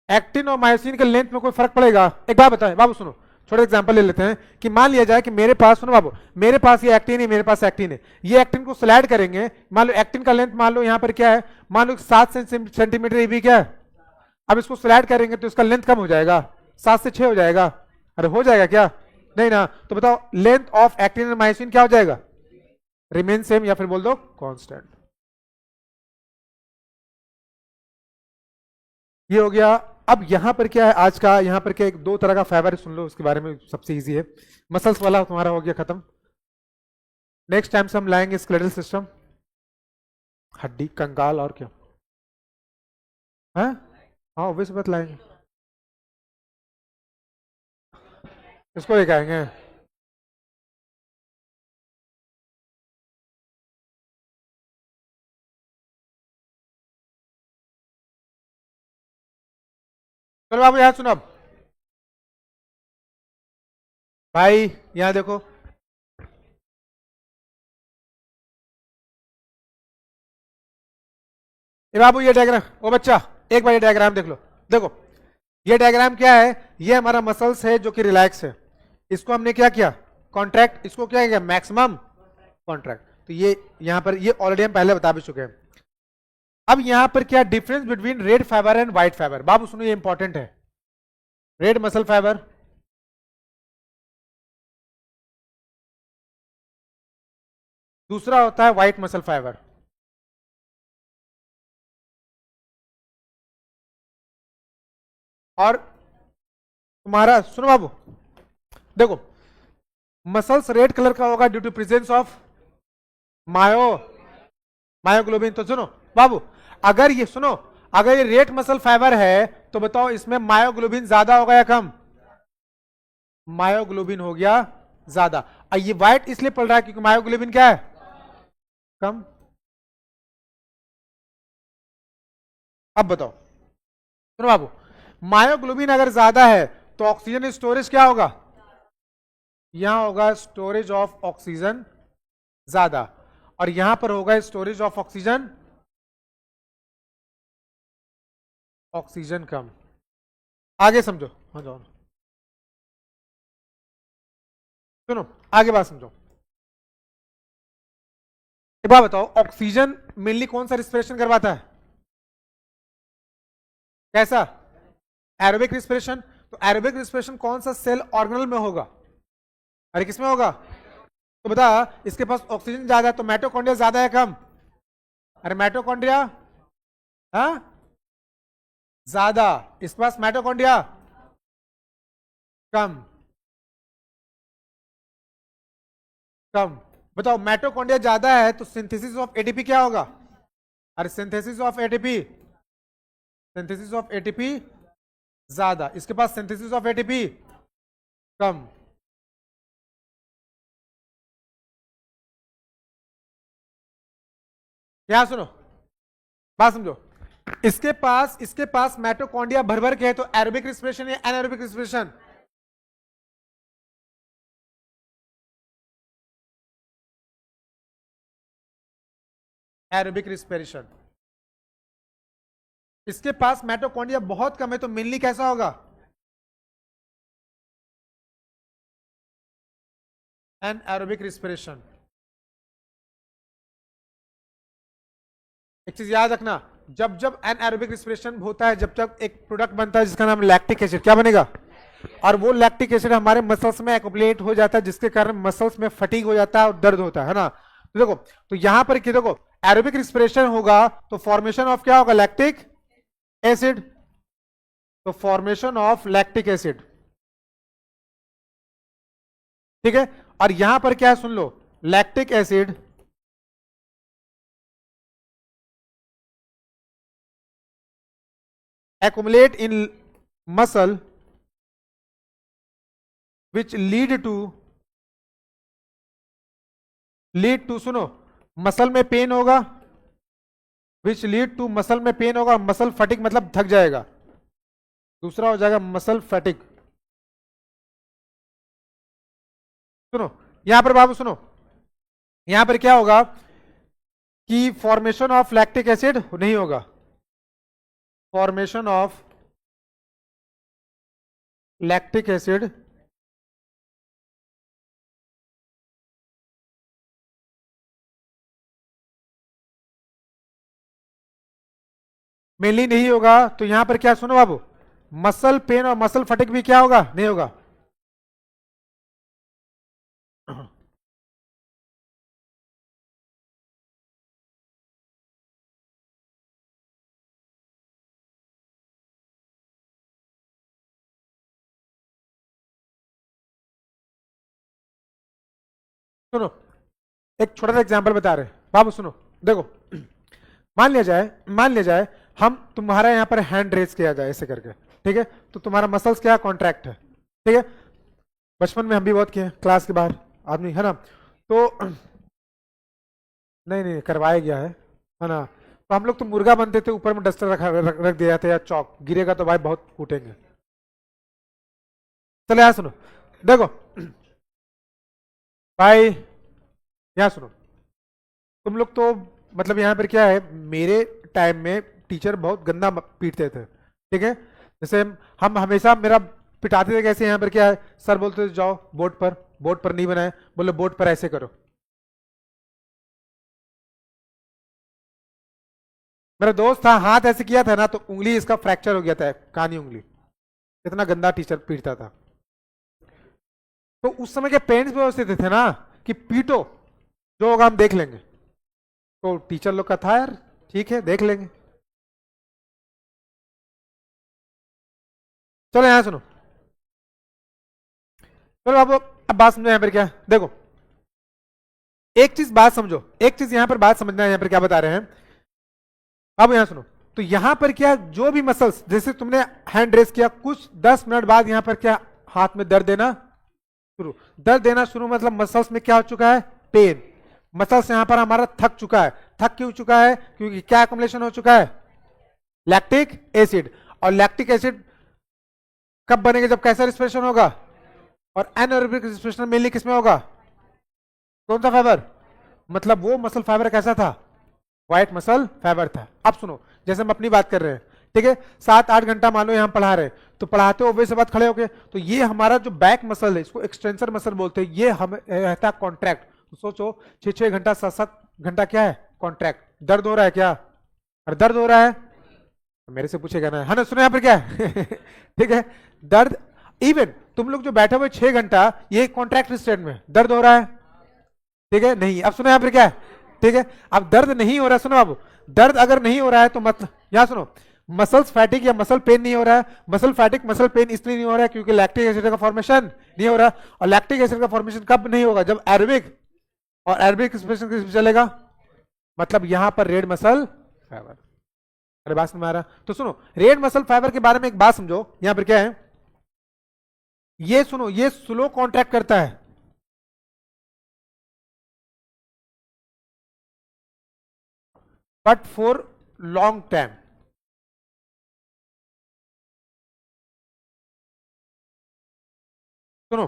actin और मायोसिन के लेंथ में कोई फर्क पड़ेगा, एक बात बताएं बाबू, सुनो छोटा एग्जांपल ले लेते हैं, कि मान लिया जाए कि मेरे पास, सुनो बाबू, मेरे पास ये एक्टिन है, मेरे पास एक्टिन है, ये एक्टिन को स्लाइड करेंगे, मान लो एक्टिन का लेंथ मान लो यहां पर क्या है, मान लो 7 सेंटीमीटर, ये भी क्या है, अब इसको स्लाइड करेंगे तो इसका लेंथ कम हो जाएगा, 7 से 6 हो जाएगा, अरे हो जाएगा क्या, नहीं ना, तो बताओ length of actin and myosin क्या हो जाएगा, रिमेन सेम, या फिर बोल दो कांस्टेंट, ये हो गया। अब यहां पर क्या है आज का, यहां पर क्या, एक दो तरह का फाइबर सुन लो, उसके बारे में सबसे इजी है, मसल्स वाला तुम्हारा हो गया खत्म, नेक्स्ट टाइम से हम लाएंगे स्केलेटल सिस्टम, हड्डी कंकाल और क्या है, हाँ ऑब्वियस बात लाएंगे, इसको लेके आएंगे, चलो बाबू यहां सुनो, अब भाई यहां देखो, ये बाबू ये डायग्राम, ओ बच्चा एक बार ये डायग्राम देख लो, देखो ये डायग्राम क्या है, ये हमारा मसल्स है जो कि रिलैक्स है, इसको हमने क्या किया, कॉन्ट्रैक्ट, इसको क्या कहेंगे, मैक्सिमम कॉन्ट्रैक्ट। तो ये यहां पर ये ऑलरेडी हम पहले बता भी चुके हैं। अब यहां पर क्या difference between red fibre and white fibre, बाबू सुनो ये इंपॉर्टेंट है। रेड मसल फाइबर, दूसरा होता है व्हाइट मसल फाइबर। और तुम्हारा सुनो बाबू, देखो मसल्स रेड कलर का होगा due to presence of myoglobin. तो सुनो बाबू, अगर ये सुनो, अगर ये रेड मसल फाइबर है तो बताओ इसमें मायोग्लोबिन ज्यादा होगा या कम? मायोग्लोबिन हो गया ज्यादा। और ये व्हाइट इसलिए पड़ रहा है क्योंकि मायोग्लोबिन क्या है, कम। अब बताओ सुनो बाबू, मायोग्लोबिन अगर ज्यादा है तो ऑक्सीजन स्टोरेज क्या होगा, यहां होगा स्टोरेज ऑफ ऑक्सीजन ज्यादा, और यहां पर होगा स्टोरेज ऑफ ऑक्सीजन कम। आगे समझो, हाँ जाओ सुनो, आगे बात समझो। एक बात बताओ, ऑक्सीजन मेनली कौन सा रिस्पिरेशन करवाता है, कैसा, एरोबिक रिस्पिरेशन। तो एरोबिक रिस्पिरेशन कौन सा सेल ऑर्गेनल में होगा, अरे किसमें होगा, तो बता इसके पास ऑक्सीजन ज्यादा है तो माइटोकॉन्ड्रिया ज्यादा है कम, अरे माइटोकॉन्ड्रिया हाँ ज्यादा, इसके पास माइटोकॉन्ड्रिया कम, कम। बताओ माइटोकॉन्ड्रिया ज्यादा है तो सिंथेसिस ऑफ एटीपी क्या होगा, अरे सिंथेसिस ऑफ एटीपी ज्यादा, इसके पास सिंथेसिस ऑफ एटीपी कम। क्या सुनो, बात समझो, इसके पास माइटोकॉन्ड्रिया भर भर के है तो एरोबिक रिस्पिरेशन या एनारोबिक रिस्पिरेशन, एरोबिक रिस्पिरेशन। इसके पास माइटोकॉन्ड्रिया बहुत कम है तो मेनली कैसा होगा, एनारोबिक रिस्पिरेशन। एक चीज याद रखना, जब जब एनारोबिक रिस्पिरेशन होता है, जब जब एक प्रोडक्ट बनता है जिसका नाम लैक्टिक एसिड, क्या बनेगा, और वो लैक्टिक एसिड हमारे मसल्स में एक्युमुलेट हो जाता है जिसके कारण मसल्स में फटीग हो जाता है और दर्द होता है ना। तो देखो, तो यहां पर देखो एरोबिक रिस्पिरेशन होगा तो फॉर्मेशन ऑफ क्या होगा, लैक्टिक एसिड, तो फॉर्मेशन ऑफ लैक्टिक एसिड, ठीक है। और यहां पर क्या है सुन लो, lactic acid accumulate in muscle which lead to सुनो, मसल में पेन होगा, which lead to मसल में पेन होगा, मसल फटिक मतलब थक जाएगा, दूसरा हो जाएगा मसल फटिक। सुनो यहां पर बाबू, सुनो यहां पर क्या होगा कि फॉर्मेशन ऑफ लैक्टिक एसिड नहीं होगा, formation of lactic acid mainly नहीं होगा। तो यहां पर क्या सुनो बाबू, मसल पेन और मसल फटिक भी क्या होगा, नहीं होगा। सुनो एक छोटा सा एग्जांपल बता रहे बाबू, सुनो देखो, मान लिया जाए हम तुम्हारा यहां पर हैंड रेस किया जाए ऐसे करके, ठीक है, तो तुम्हारा मसल्स क्या कॉन्ट्रैक्ट है, ठीक है, बचपन में हम भी बहुत किए क्लास के बाहर आदमी है ना, तो नहीं नहीं करवाया गया है ना। तो हम लोग तो मुर्गा बनते थे, ऊपर में डस्टर रख दिया जाता, या चौक गिरेगा तो भाई बहुत कूटेंगे। चलो यार सुनो, देखो भाई यहाँ सुनो, तुम लोग तो मतलब यहाँ पर क्या है, मेरे टाइम में टीचर बहुत गंदा पीटते थे, ठीक है, जैसे हम हमेशा मेरा पिटाते थे कैसे, यहाँ पर क्या है, सर बोलते थे जाओ बोर्ड पर बोर्ड पर नहीं बना है, बोले बोर्ड पर ऐसे करो। मेरा दोस्त था, हाथ ऐसे किया था ना तो उंगली इसका फ्रैक्चर हो गया था, कानी उंगली, इतना गंदा टीचर पीटता था। तो उस समय के पेरेंट्स व्यवस्थित थे ना कि पीटो, जो होगा हम देख लेंगे। तो टीचर लोग का था यार ठीक है देख लेंगे। चलो यहां सुनो, चलो अब बात समझो यहां पर क्या देखो, एक चीज बात समझो, एक चीज यहां पर बात समझना है, यहां पर क्या बता रहे हैं। अब यहां सुनो, तो यहां पर क्या जो भी मसल्स, जैसे तुमने हैंड रेस किया, कुछ 10 मिनट बाद यहां पर क्या हाथ में दर्द देना शुरू, दर्द देना शुरू, मतलब मसल्स में क्या हो चुका है, पेन। मसल्स यहां पर हमारा थक चुका है। थक क्यों चुका है, क्योंकि क्या एक्युमुलेशन हो चुका है, लैक्टिक एसिड। और लैक्टिक एसिड कब बनेगा, जब कैसा रिस्पिरेशन होगा, और एनारोबिक रिस्पिरेशन मेनली किसमें होगा, कौन सा फाइबर, मतलब वो मसल फाइबर कैसा था, व्हाइट मसल फाइबर था। अब सुनो, जैसे हम अपनी बात कर रहे हैं, ठीक है, 7-8 घंटा मान लो यहाँ पढ़ा रहे हैं, तो पढ़ाते हो से बात खड़े होके, तो ये हमारा जो बैक मसल है, इसको एक्सटेंसर मसल बोलते हैं, ये हम रहता है कॉन्ट्रैक्ट। तो सोचो 6-6 घंटा 7-7 घंटा क्या है, कॉन्ट्रैक्ट। दर्द हो रहा है क्या, और दर्द हो रहा है, तो मेरे से पूछेगा ना, है ना, सुनो यहाँ पर क्या है ठीक है, दर्द, इवन तुम लोग जो बैठे हुए 6 घंटा, ये कॉन्ट्रैक्ट स्टेट में दर्द हो रहा है, ठीक है, नहीं। अब सुनो यहाँ पर क्या है, ठीक है, अब दर्द नहीं हो रहा है, सुनो बाबू, दर्द अगर नहीं हो रहा है तो मतलब यहां सुनो, मसल्स फैटिक या मसल पेन नहीं हो रहा है, मसल फैटिक मसल पेन इसलिए नहीं हो रहा है क्योंकि लैक्टिक एसिड का फॉर्मेशन नहीं हो रहा। और लैक्टिक एसिड का फॉर्मेशन कब नहीं होगा, जब एरोबिक, और एरोबिक एक्सप्रेशन किस चलेगा, मतलब यहां पर रेड मसल फाइबर। अरे बात समझ में आ रहा, तो सुनो, रेड मसल फाइबर के बारे में एक बात समझो, यहां पर क्या है, ये सुनो, ये स्लो कॉन्ट्रैक्ट करता है, बट फॉर लॉन्ग टाइम। सुनो,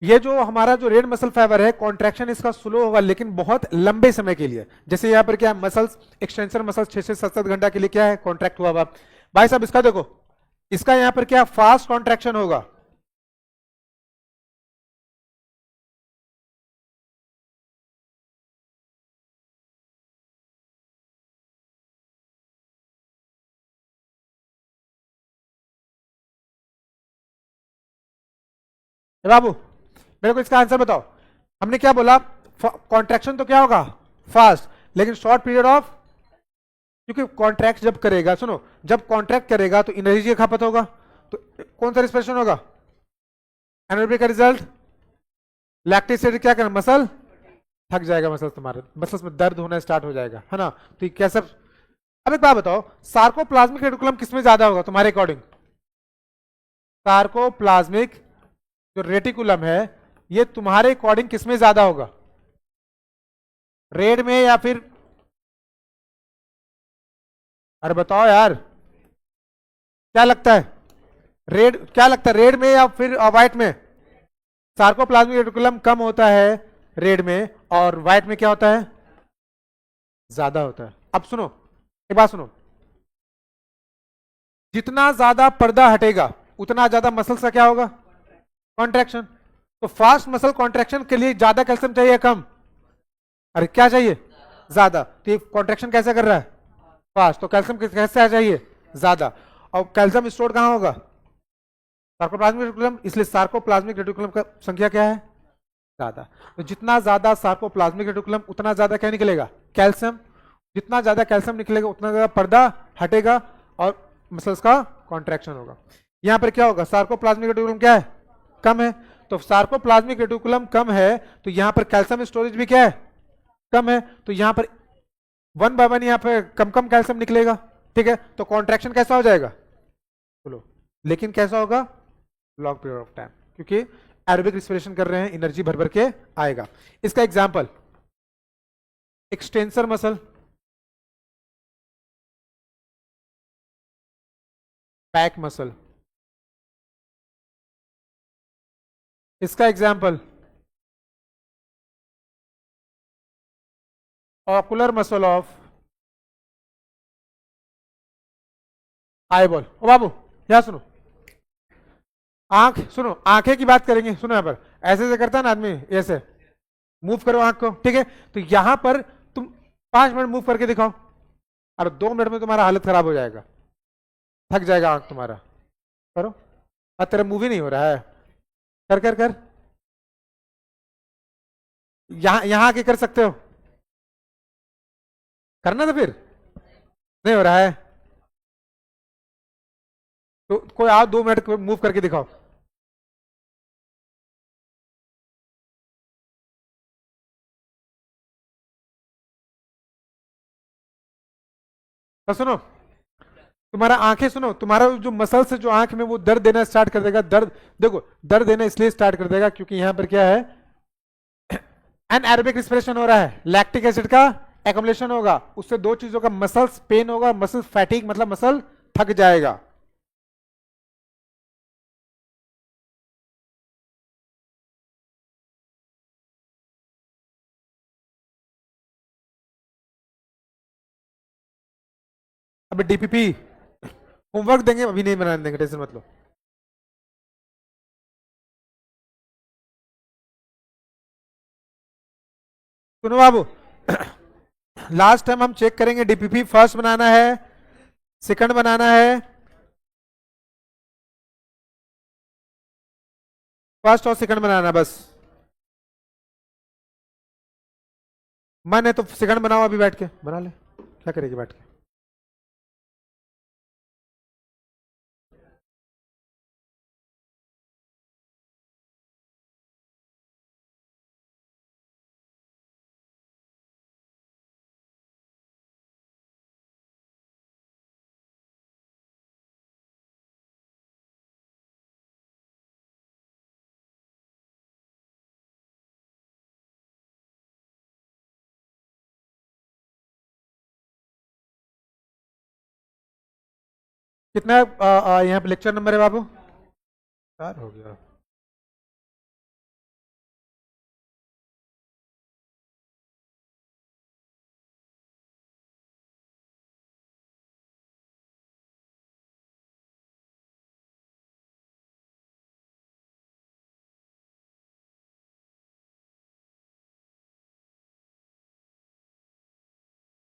ये जो हमारा जो रेड मसल फाइबर है, कॉन्ट्रैक्शन इसका स्लो होगा लेकिन बहुत लंबे समय के लिए। जैसे यहां पर क्या मसल्स, एक्सटेंसर मसल्स 6-7 घंटा के लिए क्या है, कॉन्ट्रैक्ट हुआ भाई साहब, इसका देखो, इसका यहां पर क्या फास्ट कॉन्ट्रैक्शन होगा, बाबू मेरे को इसका आंसर बताओ। हमने क्या बोला, कॉन्ट्रैक्शन तो क्या होगा, फास्ट, लेकिन शॉर्ट पीरियड ऑफ, क्योंकि कॉन्ट्रैक्ट जब करेगा, सुनो, जब कॉन्ट्रैक्ट करेगा तो एनर्जी का खपत होगा, तो कौन सा रिस्पिरेशन होगा, एनारोबिक का रिजल्ट, लैक्टिक एसिड क्या करना, मसल थक जाएगा, मसल तुम्हारे मसल्स में दर्द होना स्टार्ट हो जाएगा, है ना। तो ये कैसा, अब एक बात बताओ, सार्कोप्लाज्मिक रेटिकुलम किसमें ज्यादा होगा तुम्हारे अकॉर्डिंग, सार्कोप्लाज्मिक जो रेटिकुलम है, ये तुम्हारे अकॉर्डिंग किसमें ज्यादा होगा, रेड में या फिर, अरे बताओ यार, क्या लगता है, रेड, क्या लगता है, रेड में या फिर व्हाइट में, सार्कोप्लाज्मिक रेटिकुलम कम होता है रेड में, और व्हाइट में क्या होता है, ज्यादा होता है। अब सुनो, एक बात सुनो, जितना ज्यादा पर्दा हटेगा उतना ज्यादा मसल्स का क्या होगा, कॉन्ट्रैक्शन। तो फास्ट मसल कॉन्ट्रैक्शन के लिए ज्यादा कैल्शियम चाहिए कम, अरे क्या चाहिए, ज्यादा। तो ये कॉन्ट्रैक्शन कैसे कर रहा है, फास्ट, तो कैल्शियम कैसे आ चाहिए, ज्यादा। और कैल्शियम स्टोर कहां होगा, सार्कोप्लाज्मिक रेटिकुलम, इसलिए सार्कोप्लाज्मिक रेटिकुलम का संख्या क्या है, ज्यादा। तो जितना ज्यादा सार्कोप्लाज्मिक रेटिकुलम उतना ज्यादा क्या निकलेगा, कैल्शियम। जितना ज्यादा कैल्शियम निकलेगा उतना ज्यादा पर्दा हटेगा और मसल्स का कॉन्ट्रैक्शन होगा। यहां पर क्या होगा, सार्कोप्लाज्मिक रेटिकुलम क्या है, कम है, तो सार्कोप्लाज्मिक रेटिकुलम कम है, तो यहां पर कैल्शियम स्टोरेज भी क्या है, कम है, तो यहां पर 1 बाय 1 यहां पर कम कम कैल्शियम निकलेगा, ठीक है। तो कॉन्ट्रैक्शन कैसा हो जाएगा, बोलो, लेकिन कैसा होगा, लॉन्ग पीरियड ऑफ टाइम, क्योंकि एरोबिक रिस्पिरेशन कर रहे हैं, एनर्जी भर भर के आएगा। इसका example, extensor muscle, back muscle, इसका example, ocular muscle of eyeball. ओ बाबू यहां सुनो, आंख सुनो, आंखें की बात करेंगे, सुनो यहां पर, ऐसे ऐसे करता है ना आदमी, ऐसे मूव करो आंख को, ठीक है। तो यहां पर तुम 5 मिनट मूव करके दिखाओ, और 2 मिनट में तुम्हारा हालत खराब हो जाएगा, थक जाएगा आंख तुम्हारा। करो। तेरा मूव ही नहीं हो रहा है, कर कर कर। यहां यहां आके कर सकते हो, करना तो फिर नहीं हो रहा है, तो कोई आओ 2 मिनट मूव करके दिखाओ। तो सुनो, तुम्हारा आंखें, सुनो, तुम्हारा जो मसल से जो आंख में वो दर्द देना स्टार्ट कर देगा, दर्द, देखो दर्द देना इसलिए स्टार्ट कर देगा क्योंकि यहां पर क्या है, एनारोबिक रिस्पिरेशन हो रहा है, लैक्टिक एसिड का एक्युमुलेशन होगा, उससे दो चीजों का, मसल्स पेन होगा, मसल फैटिक मतलब मसल थक जाएगा। अब डीपीपी होमवर्क देंगे, अभी नहीं बनाने देंगे, टेंशन मत लो। सुनो बाबू, लास्ट टाइम हम चेक करेंगे, डीपीपी फर्स्ट बनाना है, सेकंड बनाना है, फर्स्ट और सेकंड बनाना बस। मन है तो सेकंड बनाओ, अभी बैठ के बना ले, क्या करेगी बैठ के। कितना यहाँ पे लेक्चर नंबर है बाबू? 4 हो गया।